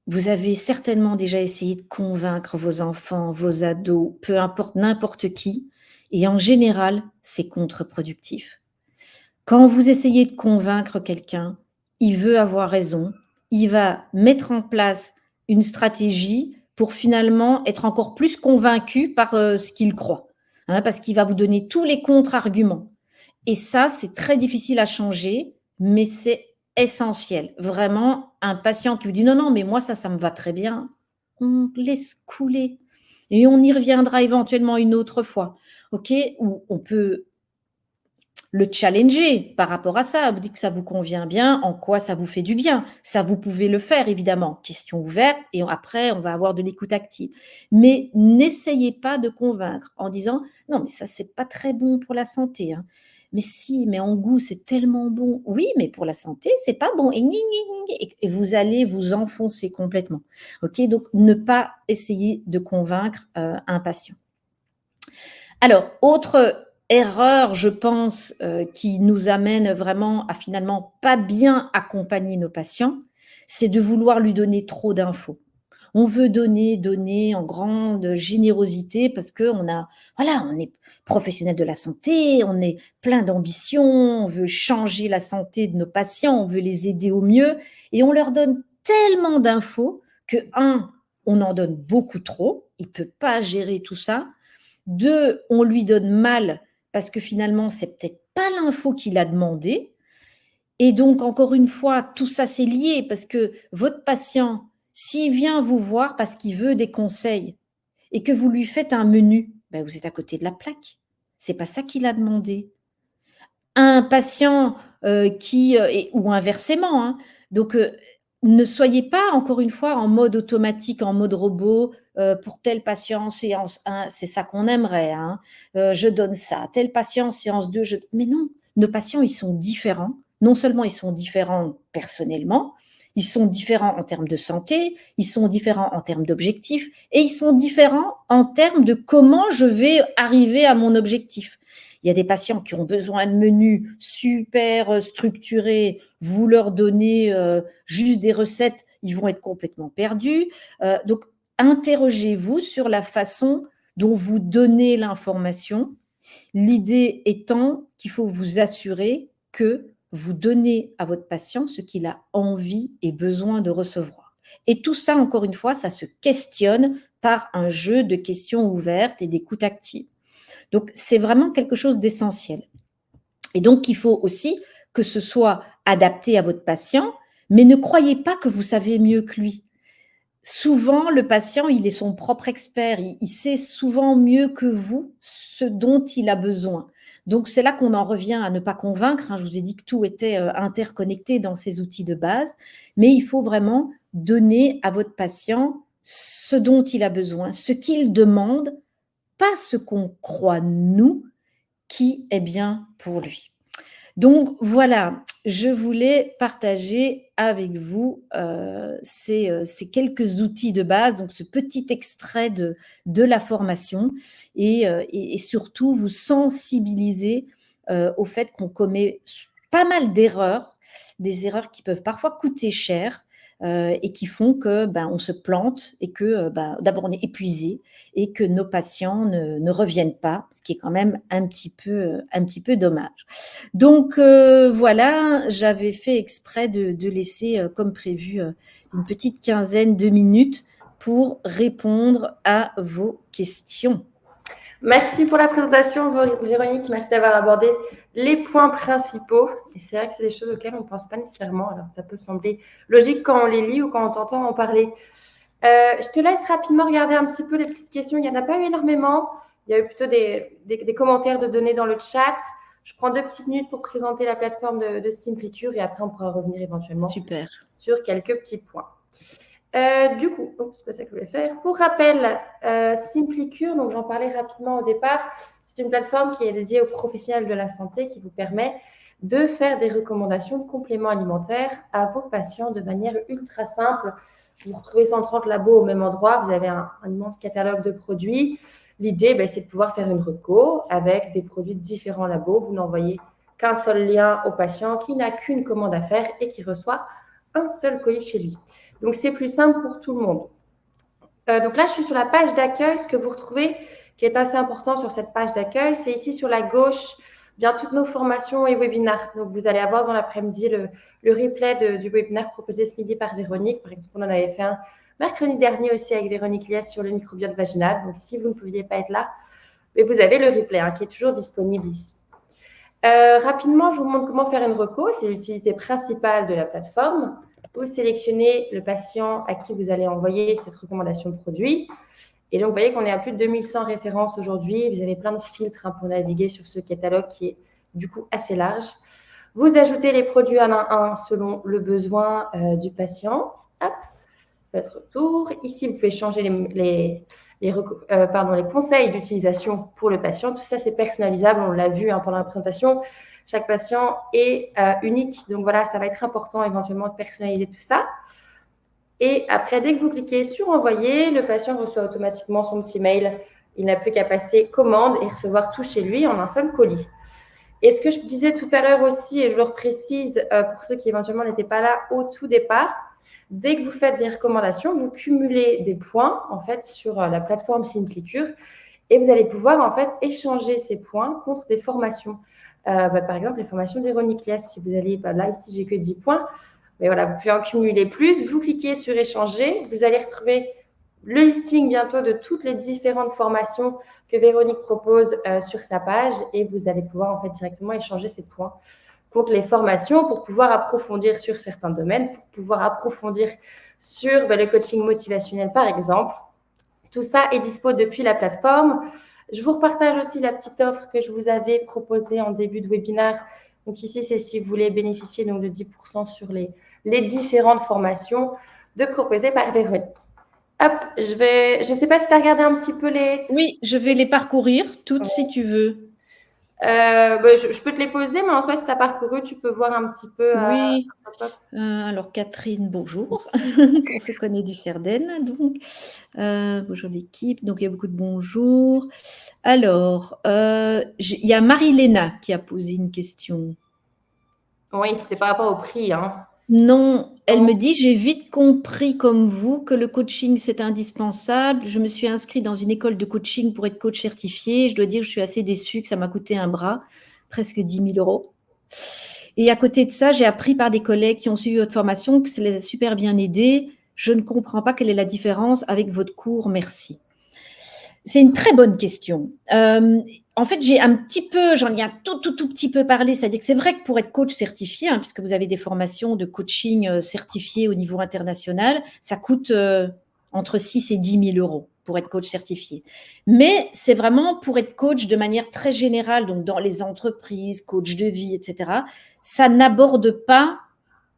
vous avez certainement déjà essayé de convaincre vos enfants, vos ados, peu importe, n'importe qui, et en général, c'est contre-productif. Quand vous essayez de convaincre quelqu'un, il veut avoir raison, il va mettre en place une stratégie pour finalement être encore plus convaincu par ce qu'il croit, hein, parce qu'il va vous donner tous les contre-arguments. Et ça, c'est très difficile à changer, mais c'est essentiel. Vraiment, un patient qui vous dit non, non, mais moi, ça me va très bien, on laisse couler. Et on y reviendra éventuellement une autre fois. OK? Ou on peut le challenger par rapport à ça. Vous dites que ça vous convient bien, en quoi ça vous fait du bien. Ça, vous pouvez le faire, évidemment. Question ouverte, et après, on va avoir de l'écoute active. Mais n'essayez pas de convaincre en disant « Non, mais ça, c'est pas très bon pour la santé. Hein. Mais si, mais en goût, c'est tellement bon. Oui, mais pour la santé, c'est pas bon. » Et vous allez vous enfoncer complètement. OK? Donc, ne pas essayer de convaincre un patient. Alors, autre erreur, je pense, qui nous amène vraiment à finalement pas bien accompagner nos patients, c'est de vouloir lui donner trop d'infos. On veut donner en grande générosité parce qu'on on est professionnel de la santé, on est plein d'ambition, on veut changer la santé de nos patients, on veut les aider au mieux et on leur donne tellement d'infos que, on en donne beaucoup trop, il ne peut pas gérer tout ça. 2, on lui donne mal parce que finalement, c'est peut-être pas l'info qu'il a demandé. Et donc, encore une fois, tout ça, c'est lié parce que votre patient, s'il vient vous voir parce qu'il veut des conseils et que vous lui faites un menu, vous êtes à côté de la plaque. C'est pas ça qu'il a demandé. Un patient ou inversement, hein, donc ne soyez pas, encore une fois, en mode automatique, en mode robot. Pour telle patient, séance 1, c'est ça qu'on aimerait, hein. Je donne ça. Telle patient, séance 2, mais non, nos patients, ils sont différents. Non seulement ils sont différents personnellement, ils sont différents en termes de santé, ils sont différents en termes d'objectifs et ils sont différents en termes de comment je vais arriver à mon objectif. Il y a des patients qui ont besoin de menus super structurés. Vous leur donnez juste des recettes, ils vont être complètement perdus. Donc, interrogez-vous sur la façon dont vous donnez l'information. L'idée étant qu'il faut vous assurer que vous donnez à votre patient ce qu'il a envie et besoin de recevoir. Et tout ça, encore une fois, ça se questionne par un jeu de questions ouvertes et d'écoute active. Donc, c'est vraiment quelque chose d'essentiel. Et donc, il faut aussi que ce soit adapté à votre patient, mais ne croyez pas que vous savez mieux que lui. Souvent, le patient, il est son propre expert. Il sait souvent mieux que vous ce dont il a besoin. Donc, c'est là qu'on en revient à ne pas convaincre. Je vous ai dit que tout était interconnecté dans ces outils de base, mais il faut vraiment donner à votre patient ce dont il a besoin, ce qu'il demande, pas ce qu'on croit nous qui est bien pour lui. Donc voilà, je voulais partager avec vous ces quelques outils de base, donc ce petit extrait de la formation et surtout vous sensibiliser au fait qu'on commet pas mal d'erreurs, des erreurs qui peuvent parfois coûter cher et qui font que on se plante et que d'abord on est épuisé et que nos patients ne reviennent pas, ce qui est quand même un petit peu dommage. Donc voilà, j'avais fait exprès de laisser, comme prévu, une petite quinzaine de minutes pour répondre à vos questions. Merci pour la présentation, Véronique. Merci d'avoir abordé les points principaux. Et c'est vrai que c'est des choses auxquelles on ne pense pas nécessairement. Alors, ça peut sembler logique quand on les lit ou quand on t'entend en parler. Je te laisse rapidement regarder un petit peu les petites questions. Il n'y en a pas eu énormément. Il y a eu plutôt des commentaires de données dans le chat. Je prends 2 petites minutes pour présenter la plateforme de Simplicure et après, on pourra revenir éventuellement sur quelques petits points. Du coup, c'est pas ça que je voulais faire. Pour rappel, Simplicure, donc j'en parlais rapidement au départ, c'est une plateforme qui est dédiée aux professionnels de la santé qui vous permet de faire des recommandations de compléments alimentaires à vos patients de manière ultra simple. Vous retrouvez 130 labos au même endroit, vous avez un immense catalogue de produits. L'idée, c'est de pouvoir faire une reco avec des produits de différents labos. Vous n'envoyez qu'un seul lien au patient qui n'a qu'une commande à faire et qui reçoit un seul colis chez lui. Donc, c'est plus simple pour tout le monde. Donc là, je suis sur la page d'accueil. Ce que vous retrouvez qui est assez important sur cette page d'accueil, c'est ici sur la gauche, bien toutes nos formations et webinaires. Donc, vous allez avoir dans l'après-midi le replay du webinaire proposé ce midi par Véronique. Par exemple, on en avait fait un mercredi dernier aussi avec Véronique Liès sur le microbiote vaginal. Donc, si vous ne pouviez pas être là, mais vous avez le replay qui est toujours disponible ici. Rapidement, je vous montre comment faire une reco. C'est l'utilité principale de la plateforme. Vous sélectionnez le patient à qui vous allez envoyer cette recommandation de produit. Et donc, vous voyez qu'on est à plus de 2100 références aujourd'hui. Vous avez plein de filtres pour naviguer sur ce catalogue qui est du coup assez large. Vous ajoutez les produits un à un selon le besoin du patient. Hop, faites retour. Ici, vous pouvez changer les conseils d'utilisation pour le patient. Tout ça, c'est personnalisable. On l'a vu pendant la présentation. Chaque patient est unique. Donc, voilà, ça va être important éventuellement de personnaliser tout ça. Et après, dès que vous cliquez sur « Envoyer », le patient reçoit automatiquement son petit mail. Il n'a plus qu'à passer commande et recevoir tout chez lui en un seul colis. Et ce que je disais tout à l'heure aussi, et je le reprécise pour ceux qui éventuellement n'étaient pas là au tout départ, dès que vous faites des recommandations, vous cumulez des points en fait sur la plateforme Simplicure et vous allez pouvoir en fait échanger ces points contre des formations. Par exemple, les formations de Véronique Liès, si vous allez là ici, j'ai que 10 points. Mais voilà, vous pouvez en cumuler plus. Vous cliquez sur échanger. Vous allez retrouver le listing bientôt de toutes les différentes formations que Véronique propose sur sa page et vous allez pouvoir en fait directement échanger ces points contre les formations pour pouvoir approfondir sur certains domaines, pour pouvoir approfondir sur le coaching motivationnel par exemple. Tout ça est dispo depuis la plateforme. Je vous repartage aussi la petite offre que je vous avais proposée en début de webinaire. Donc ici, c'est si vous voulez bénéficier donc de 10% sur les les différentes formations proposées par Véronique. Hop, je sais pas si tu as regardé un petit peu les… Oui, je vais les parcourir toutes si tu veux. Je peux te les poser, mais en soi, si tu as parcouru, tu peux voir un petit peu. Oui. Alors Catherine, bonjour. On se connaît du Cerdaine, donc. Bonjour l'équipe. Donc il y a beaucoup de bonjours. Alors, il y a Marie-Léna qui a posé une question. Oui, c'était par rapport au prix. Hein. Non, elle me dit, j'ai vite compris comme vous que le coaching, c'est indispensable. Je me suis inscrite dans une école de coaching pour être coach certifié. Je dois dire que je suis assez déçue que ça m'a coûté un bras, presque 10 000 euros. Et à côté de ça, j'ai appris par des collègues qui ont suivi votre formation que ça les a super bien aidés. Je ne comprends pas quelle est la différence avec votre cours. Merci. C'est une très bonne question. En fait, j'ai un petit peu, j'en ai un tout petit peu parlé, c'est-à-dire que c'est vrai que pour être coach certifié, hein, puisque vous avez des formations de coaching certifiées au niveau international, ça coûte entre 6 et 10 000 euros pour être coach certifié. Mais c'est vraiment pour être coach de manière très générale, donc dans les entreprises, coach de vie, etc. Ça n'aborde pas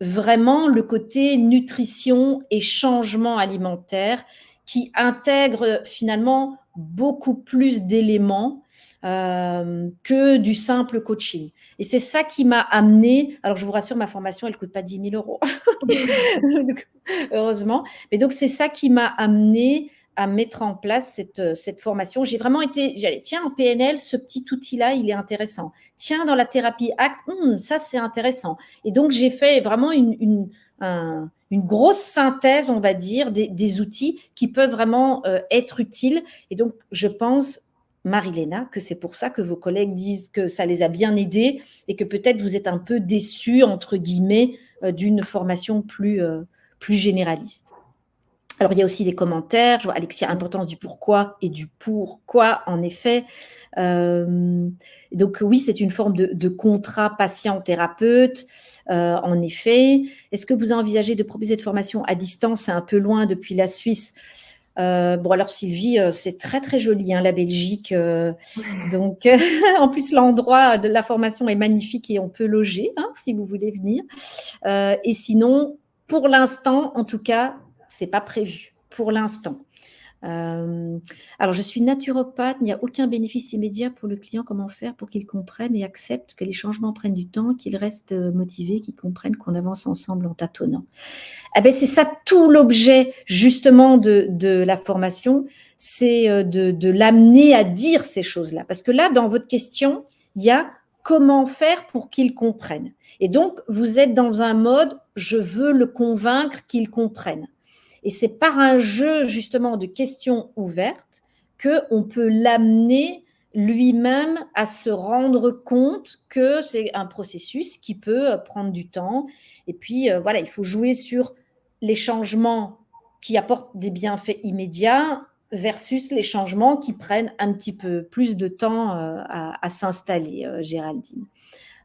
vraiment le côté nutrition et changement alimentaire qui intègre finalement beaucoup plus d'éléments que du simple coaching. Et c'est ça qui m'a amené, alors je vous rassure, ma formation, elle ne coûte pas 10 000 euros, donc, heureusement. Mais donc, c'est ça qui m'a amené à mettre en place cette formation. J'ai vraiment été, tiens, en PNL, ce petit outil-là, il est intéressant. Tiens, dans la thérapie ACT, ça, c'est intéressant. Et donc, j'ai fait vraiment une grosse synthèse, on va dire, des outils qui peuvent vraiment être utiles. Et donc, je pense, Marie-Léna, que c'est pour ça que vos collègues disent que ça les a bien aidés et que peut-être vous êtes un peu déçus, entre guillemets, d'une formation plus généraliste. Alors, il y a aussi des commentaires. Je vois, Alexia, importance du pourquoi et du pourquoi, en effet. Donc, oui, c'est une forme de contrat patient-thérapeute, en effet. Est-ce que vous envisagez de proposer de formation à distance? C'est un peu loin depuis la Suisse. Bon, alors Sylvie, c'est très, très joli, hein, la Belgique. Donc, en plus, l'endroit de la formation est magnifique et on peut loger, hein, si vous voulez venir. Et sinon, pour l'instant, en tout cas, c'est pas prévu pour l'instant. Alors, je suis naturopathe, il n'y a aucun bénéfice immédiat pour le client. Comment faire pour qu'il comprenne et accepte que les changements prennent du temps, qu'il reste motivé, qu'il comprenne qu'on avance ensemble en tâtonnant? Eh ben, c'est ça tout l'objet justement de la formation, c'est de l'amener à dire ces choses-là. Parce que là, dans votre question, il y a comment faire pour qu'il comprenne. Et donc, vous êtes dans un mode, je veux le convaincre qu'il comprenne. Et c'est par un jeu justement de questions ouvertes qu'on peut l'amener lui-même à se rendre compte que c'est un processus qui peut prendre du temps. Et puis, voilà, il faut jouer sur les changements qui apportent des bienfaits immédiats versus les changements qui prennent un petit peu plus de temps à s'installer, Géraldine.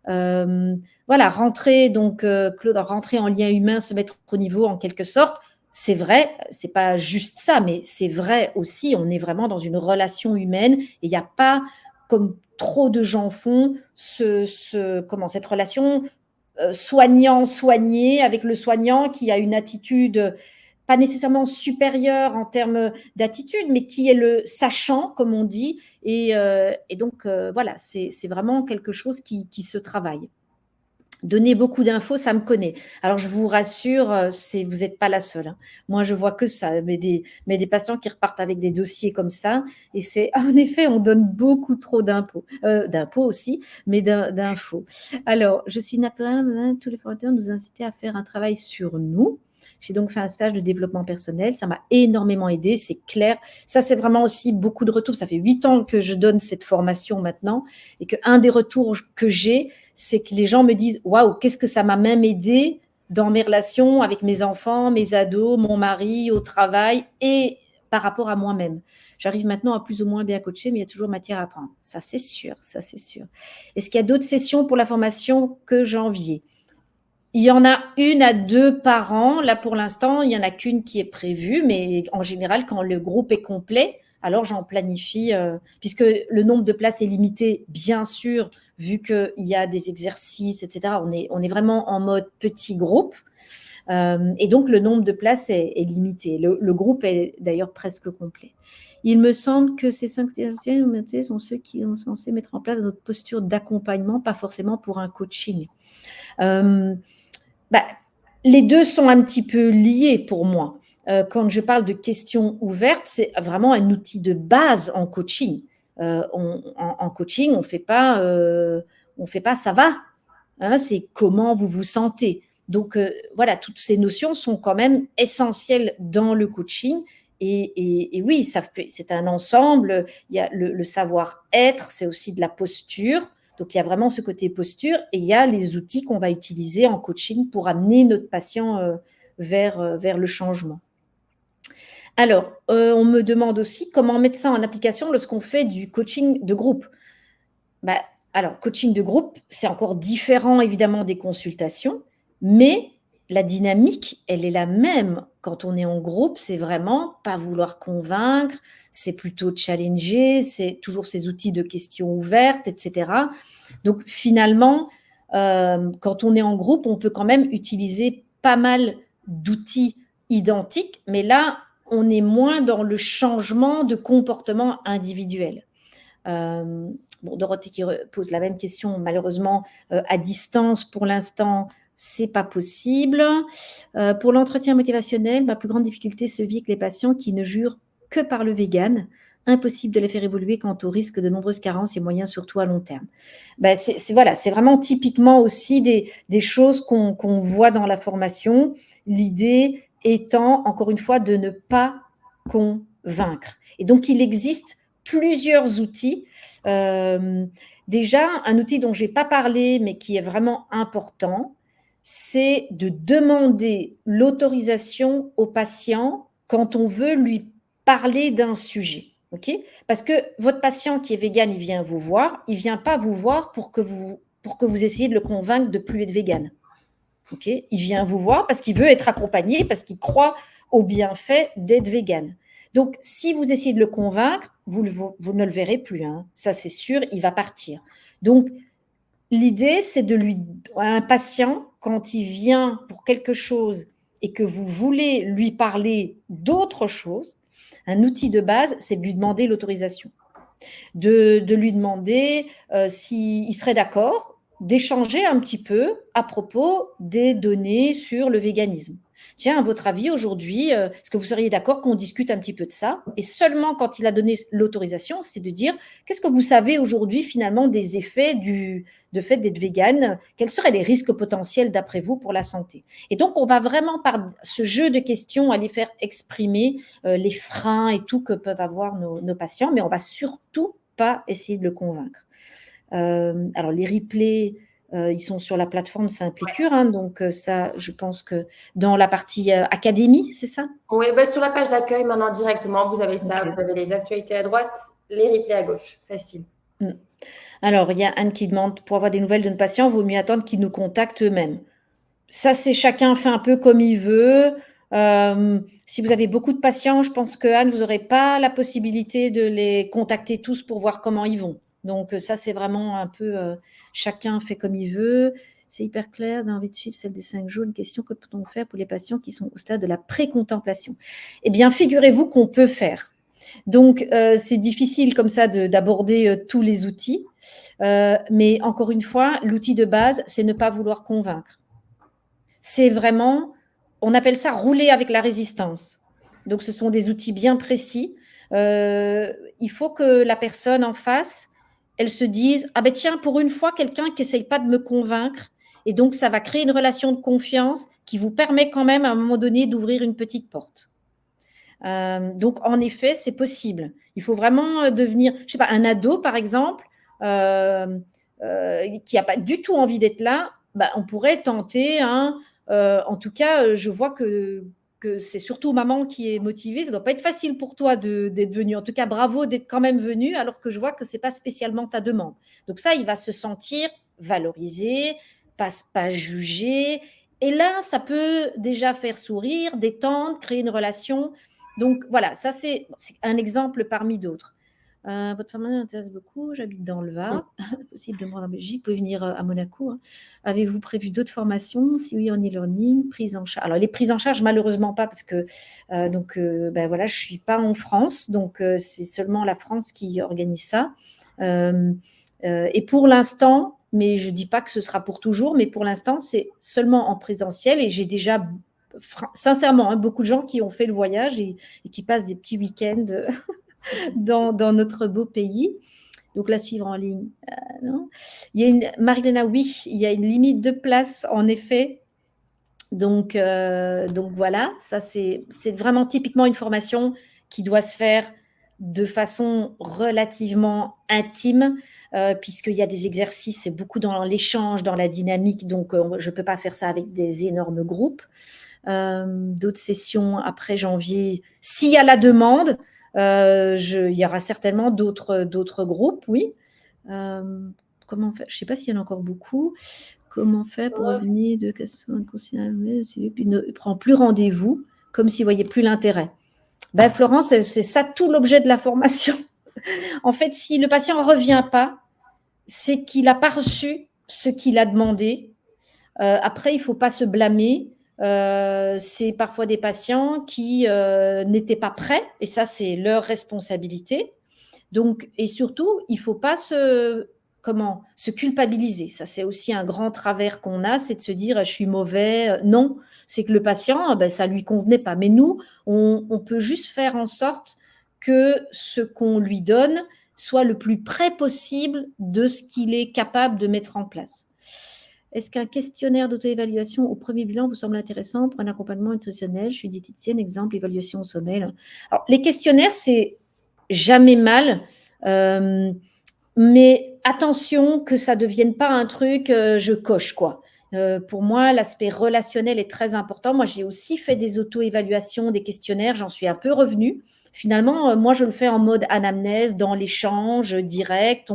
Voilà, rentrer, donc, Claude, rentrer en lien humain, se mettre au niveau en quelque sorte, c'est vrai, c'est pas juste ça, mais c'est vrai aussi, on est vraiment dans une relation humaine et il n'y a pas, comme trop de gens font, cette relation soignant-soigné avec le soignant qui a une attitude pas nécessairement supérieure en termes d'attitude, mais qui est le sachant, comme on dit. Et donc, voilà, c'est vraiment quelque chose qui se travaille. Donner beaucoup d'infos, ça me connaît. Alors, je vous rassure, vous n'êtes pas la seule. Hein. Moi, je vois que ça, mais des patients qui repartent avec des dossiers comme ça. Et c'est, en effet, on donne beaucoup trop d'impôts aussi, mais d'infos. Alors, je suis naturelle, tous les formateurs nous incitaient à faire un travail sur nous. J'ai donc fait un stage de développement personnel. Ça m'a énormément aidé, c'est clair. Ça, c'est vraiment aussi beaucoup de retours. Ça fait 8 ans que je donne cette formation maintenant et qu'un des retours que j'ai, c'est que les gens me disent « Waouh, qu'est-ce que ça m'a même aidé dans mes relations avec mes enfants, mes ados, mon mari, au travail et par rapport à moi-même. » J'arrive maintenant à plus ou moins bien coacher, mais il y a toujours matière à apprendre. Ça, c'est sûr, ça, c'est sûr. Est-ce qu'il y a d'autres sessions pour la formation que janvier? Il y en a 1 à 2 par an. Là, pour l'instant, il n'y en a qu'une qui est prévue, mais en général, quand le groupe est complet, alors j'en planifie, puisque le nombre de places est limité, bien sûr, vu qu'il y a des exercices, etc. On est vraiment en mode petit groupe. Et donc, le nombre de places est limité. Le groupe est d'ailleurs presque complet. Il me semble que ces 5 outils essentiels sont ceux qui sont censés mettre en place notre posture d'accompagnement, pas forcément pour un coaching. Les deux sont un petit peu liés pour moi. Quand je parle de questions ouvertes, c'est vraiment un outil de base en coaching. En coaching, on fait pas ça va. Hein, c'est comment vous vous sentez. Donc voilà, toutes ces notions sont quand même essentielles dans le coaching. Et oui, c'est un ensemble. Il y a le savoir-être, c'est aussi de la posture. Donc, il y a vraiment ce côté posture et il y a les outils qu'on va utiliser en coaching pour amener notre patient vers le changement. Alors, on me demande aussi comment mettre ça en application lorsqu'on fait du coaching de groupe. Alors, coaching de groupe, c'est encore différent évidemment des consultations, mais la dynamique, elle est la même. Quand on est en groupe, c'est vraiment pas vouloir convaincre, c'est plutôt challenger, c'est toujours ces outils de questions ouvertes, etc. Donc finalement, quand on est en groupe, on peut quand même utiliser pas mal d'outils identiques, mais là, on est moins dans le changement de comportement individuel. Dorothée qui pose la même question, malheureusement, à distance, pour l'instant, c'est pas possible. Pour l'entretien motivationnel, ma plus grande difficulté se vit avec les patients qui ne jurent que par le vegan. Impossible de les faire évoluer quant au risque de nombreuses carences et moyens, surtout à long terme. C'est vraiment typiquement aussi des choses qu'on voit dans la formation. L'idée étant, encore une fois, de ne pas convaincre. Et donc, il existe plusieurs outils. Déjà, un outil dont je n'ai pas parlé, mais qui est vraiment important, c'est de demander l'autorisation au patient quand on veut lui parler d'un sujet. Okay, parce que votre patient qui est vegan, il vient vous voir, il ne vient pas vous voir pour que vous essayiez de le convaincre de ne plus être vegan. Okay, il vient vous voir parce qu'il veut être accompagné, parce qu'il croit au bienfait d'être vegan. Donc, si vous essayez de le convaincre, vous ne le verrez plus. Hein. Ça, c'est sûr, il va partir. Donc, l'idée, c'est un patient, quand il vient pour quelque chose et que vous voulez lui parler d'autre chose, un outil de base, c'est de lui demander l'autorisation. De lui demander s'il serait d'accord d'échanger un petit peu à propos des données sur le véganisme. Tiens, à votre avis, aujourd'hui, est-ce que vous seriez d'accord qu'on discute un petit peu de ça? Et seulement quand il a donné l'autorisation, c'est de dire, qu'est-ce que vous savez aujourd'hui finalement des effets de fait d'être végane? Quels seraient les risques potentiels d'après vous pour la santé? Et donc, on va vraiment par ce jeu de questions aller faire exprimer les freins et tout que peuvent avoir nos patients, mais on va surtout pas essayer de le convaincre. Alors, les replays, ils sont sur la plateforme Simplicure, hein, donc ça, je pense que dans la partie académie, c'est ça? Oui, sur la page d'accueil, maintenant, directement, vous avez ça, okay. Vous avez les actualités à droite, les replays à gauche, facile. Alors, il y a Anne qui demande, pour avoir des nouvelles de nos patients, il vaut mieux attendre qu'ils nous contactent eux-mêmes. Ça, c'est chacun fait un peu comme il veut. Si vous avez beaucoup de patients, je pense que Anne, vous n'aurez pas la possibilité de les contacter tous pour voir comment ils vont. Donc, ça, c'est vraiment un peu chacun fait comme il veut. C'est hyper clair, j'ai envie de suivre celle des 5 jours. Une question, que peut-on faire pour les patients qui sont au stade de la pré-contemplation? Eh bien, figurez-vous qu'on peut faire. Donc, c'est difficile comme ça d'aborder tous les outils. Mais encore une fois, l'outil de base, c'est ne pas vouloir convaincre. C'est vraiment, on appelle ça rouler avec la résistance. Donc, ce sont des outils bien précis. Il faut que la personne en face, elle se dise, ah ben tiens, pour une fois, quelqu'un qui n'essaye pas de me convaincre. Et donc, ça va créer une relation de confiance qui vous permet quand même, à un moment donné, d'ouvrir une petite porte. Donc, en effet, c'est possible. Il faut vraiment devenir, je ne sais pas, un ado, par exemple, qui n'a pas du tout envie d'être là, on pourrait tenter en tout cas, je vois que c'est surtout maman qui est motivée. Ça ne doit pas être facile pour toi d'être venue. En tout cas, bravo d'être quand même venue, alors que je vois que ce n'est pas spécialement ta demande. Donc ça, il va se sentir valorisé, pas jugé. Et là, ça peut déjà faire sourire, détendre, créer une relation. Donc voilà, ça c'est un exemple parmi d'autres. Votre formation m'intéresse beaucoup. J'habite dans le Mm. Var. Possible de me rendre en Belgique. Vous pouvez venir à Monaco. Hein. Avez-vous prévu d'autres formations? Si oui, en e-learning, prise en charge. Alors, les prises en charge, malheureusement pas, parce que ben voilà, je ne suis pas en France. Donc, c'est seulement la France qui organise ça. Et pour l'instant, mais je ne dis pas que ce sera pour toujours, mais pour l'instant, c'est seulement en présentiel. Et j'ai déjà, sincèrement, hein, beaucoup de gens qui ont fait le voyage et qui passent des petits week-ends dans notre beau pays. Donc, la suivre en ligne, non. Il y a Marilena, oui, il y a une limite de place, en effet. Donc voilà, ça, c'est vraiment typiquement une formation qui doit se faire de façon relativement intime, puisqu'il y a des exercices, c'est beaucoup dans l'échange, dans la dynamique. Donc, je ne peux pas faire ça avec des énormes groupes. D'autres sessions après janvier, s'il y a la demande, il y aura certainement d'autres groupes, oui. Comment faire? Je ne sais pas s'il y en a encore beaucoup. Comment faire pour revenir de questions inconscientes, puis ne prend plus rendez-vous, comme s'il ne voyait plus l'intérêt. Ben, Florence, c'est ça tout l'objet de la formation. En fait, si le patient ne revient pas, c'est qu'il n'a pas reçu ce qu'il a demandé. Après, il ne faut pas se blâmer. C'est parfois des patients qui n'étaient pas prêts, et ça, c'est leur responsabilité. Donc, et surtout, il ne faut pas se culpabiliser. Ça, c'est aussi un grand travers qu'on a, c'est de se dire je suis mauvais. Non, c'est que le patient, ça ne lui convenait pas. Mais nous, on peut juste faire en sorte que ce qu'on lui donne soit le plus près possible de ce qu'il est capable de mettre en place. Est-ce qu'un questionnaire d'auto-évaluation au premier bilan vous semble intéressant pour un accompagnement nutritionnel? Je suis diététicienne, exemple, évaluation au sommeil. Alors, les questionnaires, c'est jamais mal, mais attention que ça ne devienne pas un truc je coche, quoi. Pour moi, l'aspect relationnel est très important. Moi, j'ai aussi fait des auto-évaluations, des questionnaires, j'en suis un peu revenue. Finalement, moi, je le fais en mode anamnèse, dans l'échange direct,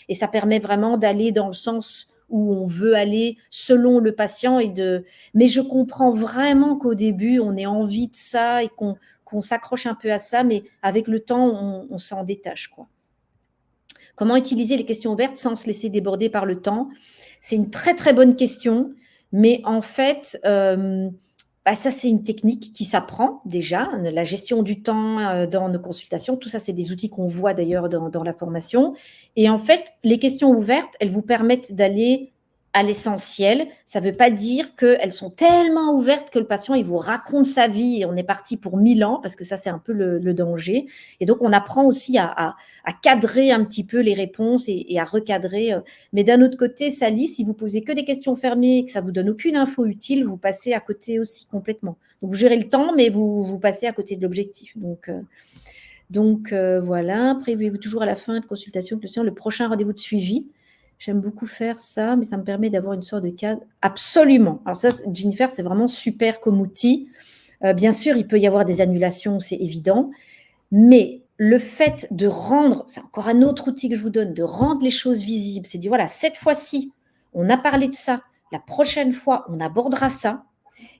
et ça permet vraiment d'aller dans le sens où on veut aller selon le patient. Mais je comprends vraiment qu'au début, on ait envie de ça et qu'on s'accroche un peu à ça, mais avec le temps, on s'en détache, quoi. Comment utiliser les questions ouvertes sans se laisser déborder par le temps? C'est une très, très bonne question, mais en fait, ça, c'est une technique qui s'apprend déjà. La gestion du temps dans nos consultations, tout ça, c'est des outils qu'on voit d'ailleurs dans la formation. Et en fait, les questions ouvertes, elles vous permettent d'aller à l'essentiel. Ça ne veut pas dire qu'elles sont tellement ouvertes que le patient, il vous raconte sa vie et on est parti pour 1000 ans, parce que ça, c'est un peu le danger. Et donc, on apprend aussi à cadrer un petit peu les réponses et à recadrer. Mais d'un autre côté, Sally, si vous posez que des questions fermées et que ça vous donne aucune info utile, vous passez à côté aussi complètement. Donc, vous gérez le temps, mais vous passez à côté de l'objectif. Donc voilà. Prévoyez-vous toujours à la fin de consultation le prochain rendez-vous de suivi? J'aime beaucoup faire ça, mais ça me permet d'avoir une sorte de cadre. Absolument. Alors ça, Jennifer, c'est vraiment super comme outil. Bien sûr, il peut y avoir des annulations, c'est évident. Mais le fait de rendre, c'est encore un autre outil que je vous donne, de rendre les choses visibles. C'est dire, voilà, cette fois-ci, on a parlé de ça. La prochaine fois, on abordera ça.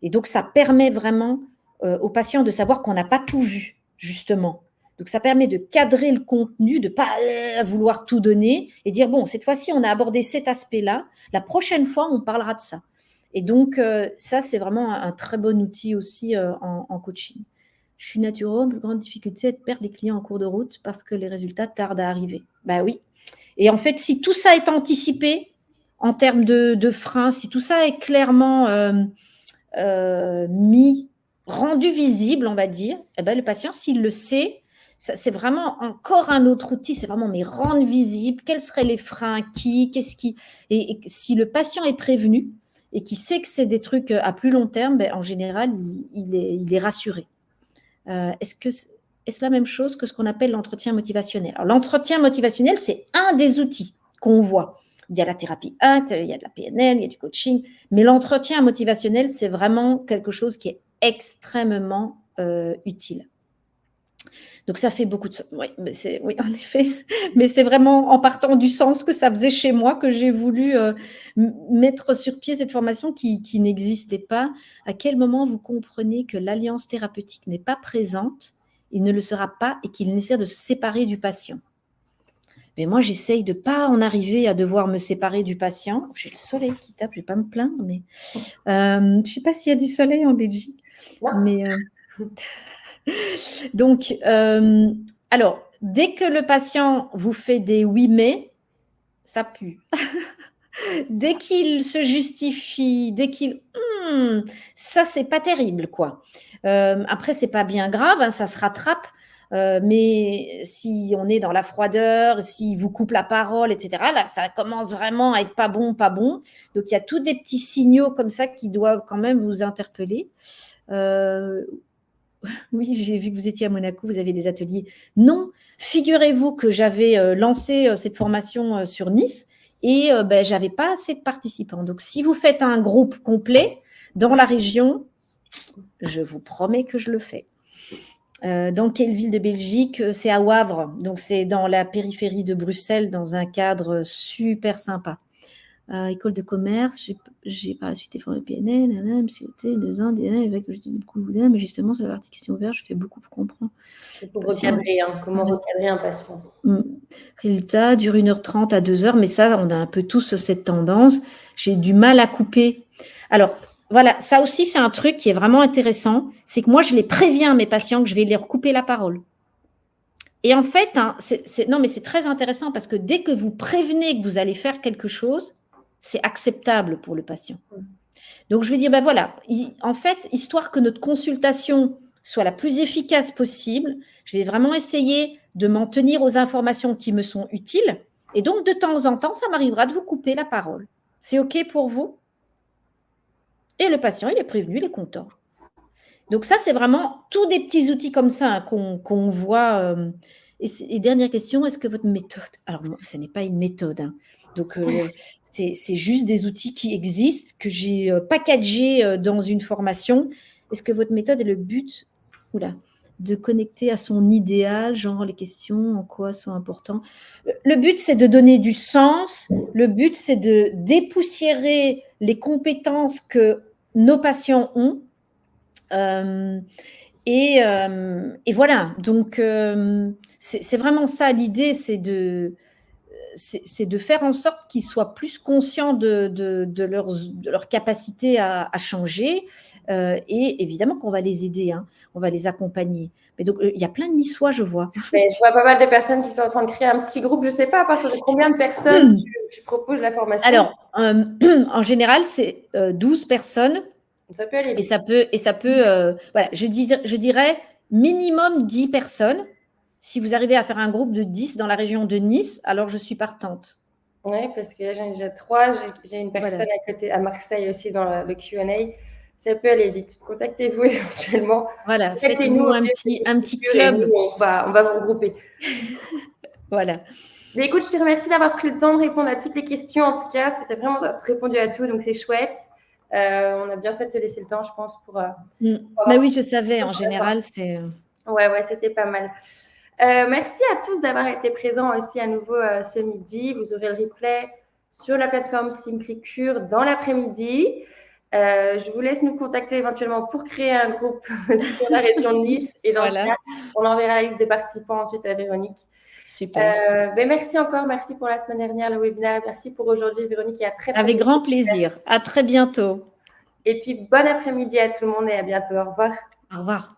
Et donc, ça permet vraiment aux patients de savoir qu'on n'a pas tout vu, justement. Donc, ça permet de cadrer le contenu, de ne pas vouloir tout donner et dire, bon, cette fois-ci, on a abordé cet aspect-là. La prochaine fois, on parlera de ça. Et donc, ça, c'est vraiment un très bon outil aussi en coaching. Je suis naturo, ma plus grande difficulté, c'est de perdre des clients en cours de route parce que les résultats tardent à arriver. Ben oui. Et en fait, si tout ça est anticipé en termes de freins, si tout ça est clairement rendu visible, on va dire, eh ben, le patient, s'il le sait, c'est vraiment encore un autre outil, c'est vraiment mais rendre visible, quels seraient les freins, qu'est-ce qui… Et si le patient est prévenu et qu'il sait que c'est des trucs à plus long terme, en général, il est rassuré. Est-ce la même chose que ce qu'on appelle l'entretien motivationnel? Alors, l'entretien motivationnel, c'est un des outils qu'on voit. Il y a la thérapie ACT, il y a de la PNL, il y a du coaching, mais l'entretien motivationnel, c'est vraiment quelque chose qui est extrêmement utile. Donc, ça fait beaucoup de… Oui, en effet, mais c'est vraiment en partant du sens que ça faisait chez moi que j'ai voulu mettre sur pied cette formation qui n'existait pas. À quel moment vous comprenez que l'alliance thérapeutique n'est pas présente, il ne le sera pas et qu'il est nécessaire de se séparer du patient? Mais moi, j'essaye de ne pas en arriver à devoir me séparer du patient. J'ai le soleil qui tape, je ne vais pas me plaindre, mais je ne sais pas s'il y a du soleil en Belgique. Mais, donc, alors, dès que le patient vous fait des oui mais, ça pue. Dès qu'il se justifie, dès qu'il ça c'est pas terrible quoi. Après c'est pas bien grave, hein, ça se rattrape. Mais si on est dans la froideur, s'il vous coupe la parole, etc., là, ça commence vraiment à être pas bon, pas bon. Donc, il y a tous des petits signaux comme ça qui doivent quand même vous interpeller. Oui, j'ai vu que vous étiez à Monaco, vous avez des ateliers. Non, figurez-vous que j'avais lancé cette formation sur Nice et je n'avais pas assez de participants. Donc, si vous faites un groupe complet dans la région, je vous promets que je le fais. Dans quelle ville de Belgique? C'est à Wavre, donc c'est dans la périphérie de Bruxelles, dans un cadre super sympa. École de commerce, j'ai par la suite été formée PNL, MCOT, 2 ans, avec je dis beaucoup mais justement sur la partie question ouverte, je fais beaucoup pour comprendre. C'est pour recadrer, comment recadrer un patient. Résultat, dure 1h30 à 2h, mais ça, on a un peu tous cette tendance. J'ai du mal à couper. Alors, voilà, ça aussi, c'est un truc qui est vraiment intéressant. C'est que moi, je les préviens, mes patients, que je vais leur couper la parole. Et en fait, hein, non, mais c'est très intéressant parce que dès que vous prévenez que vous allez faire quelque chose, c'est acceptable pour le patient. Donc, je vais dire, voilà, en fait, histoire que notre consultation soit la plus efficace possible, je vais vraiment essayer de m'en tenir aux informations qui me sont utiles. Et donc, de temps en temps, ça m'arrivera de vous couper la parole. C'est OK pour vous? Et le patient, il est prévenu, il est content. Donc, ça, c'est vraiment tous des petits outils comme ça hein, qu'on voit. Et dernière question, est-ce que votre méthode… Alors, moi, ce n'est pas une méthode. Hein. Donc, c'est juste des outils qui existent, que j'ai packagés dans une formation. Est-ce que votre méthode est le but de connecter à son idéal, genre les questions, en quoi sont importants? Le but, c'est de donner du sens. Le but, c'est de dépoussiérer les compétences que nos patients ont. Et voilà, donc c'est vraiment ça l'idée, c'est de faire en sorte qu'ils soient plus conscients de leur capacité à changer et évidemment qu'on va les aider, hein, on va les accompagner. Mais donc, il y a plein de Niçois, je vois. Mais je vois pas mal de personnes qui sont en train de créer un petit groupe. Je ne sais pas à partir de combien de personnes tu proposes la formation. Alors, en général, c'est 12 personnes. Ça peut aller vite. Et ça peut voilà, je dirais minimum 10 personnes. Si vous arrivez à faire un groupe de 10 dans la région de Nice, alors je suis partante. Oui, parce que là, j'en ai déjà 3. J'ai une personne à côté, à Marseille aussi, dans le Q&A. Ça peut aller vite. Contactez-vous éventuellement. Voilà, faites-vous un petit club. Nous, on va vous regrouper. Voilà. Mais écoute, je te remercie d'avoir pris le temps de répondre à toutes les questions, en tout cas, parce que tu as vraiment répondu à tout, donc c'est chouette. On a bien fait de se laisser le temps, je pense, pour… Mais oui, je savais, en général, c'est… Ouais, c'était pas mal. Merci à tous d'avoir été présents aussi à nouveau ce midi. Vous aurez le replay sur la plateforme Simplicure dans l'après-midi. Je vous laisse nous contacter éventuellement pour créer un groupe sur la région de Nice. Et dans ce cas, on enverra la liste des participants ensuite à Véronique. Super. Merci encore. Merci pour la semaine dernière, le webinaire. Merci pour aujourd'hui, Véronique. Et à très Avec grand plaisir. À très bientôt. Et puis, bon après-midi à tout le monde et à bientôt. Au revoir. Au revoir.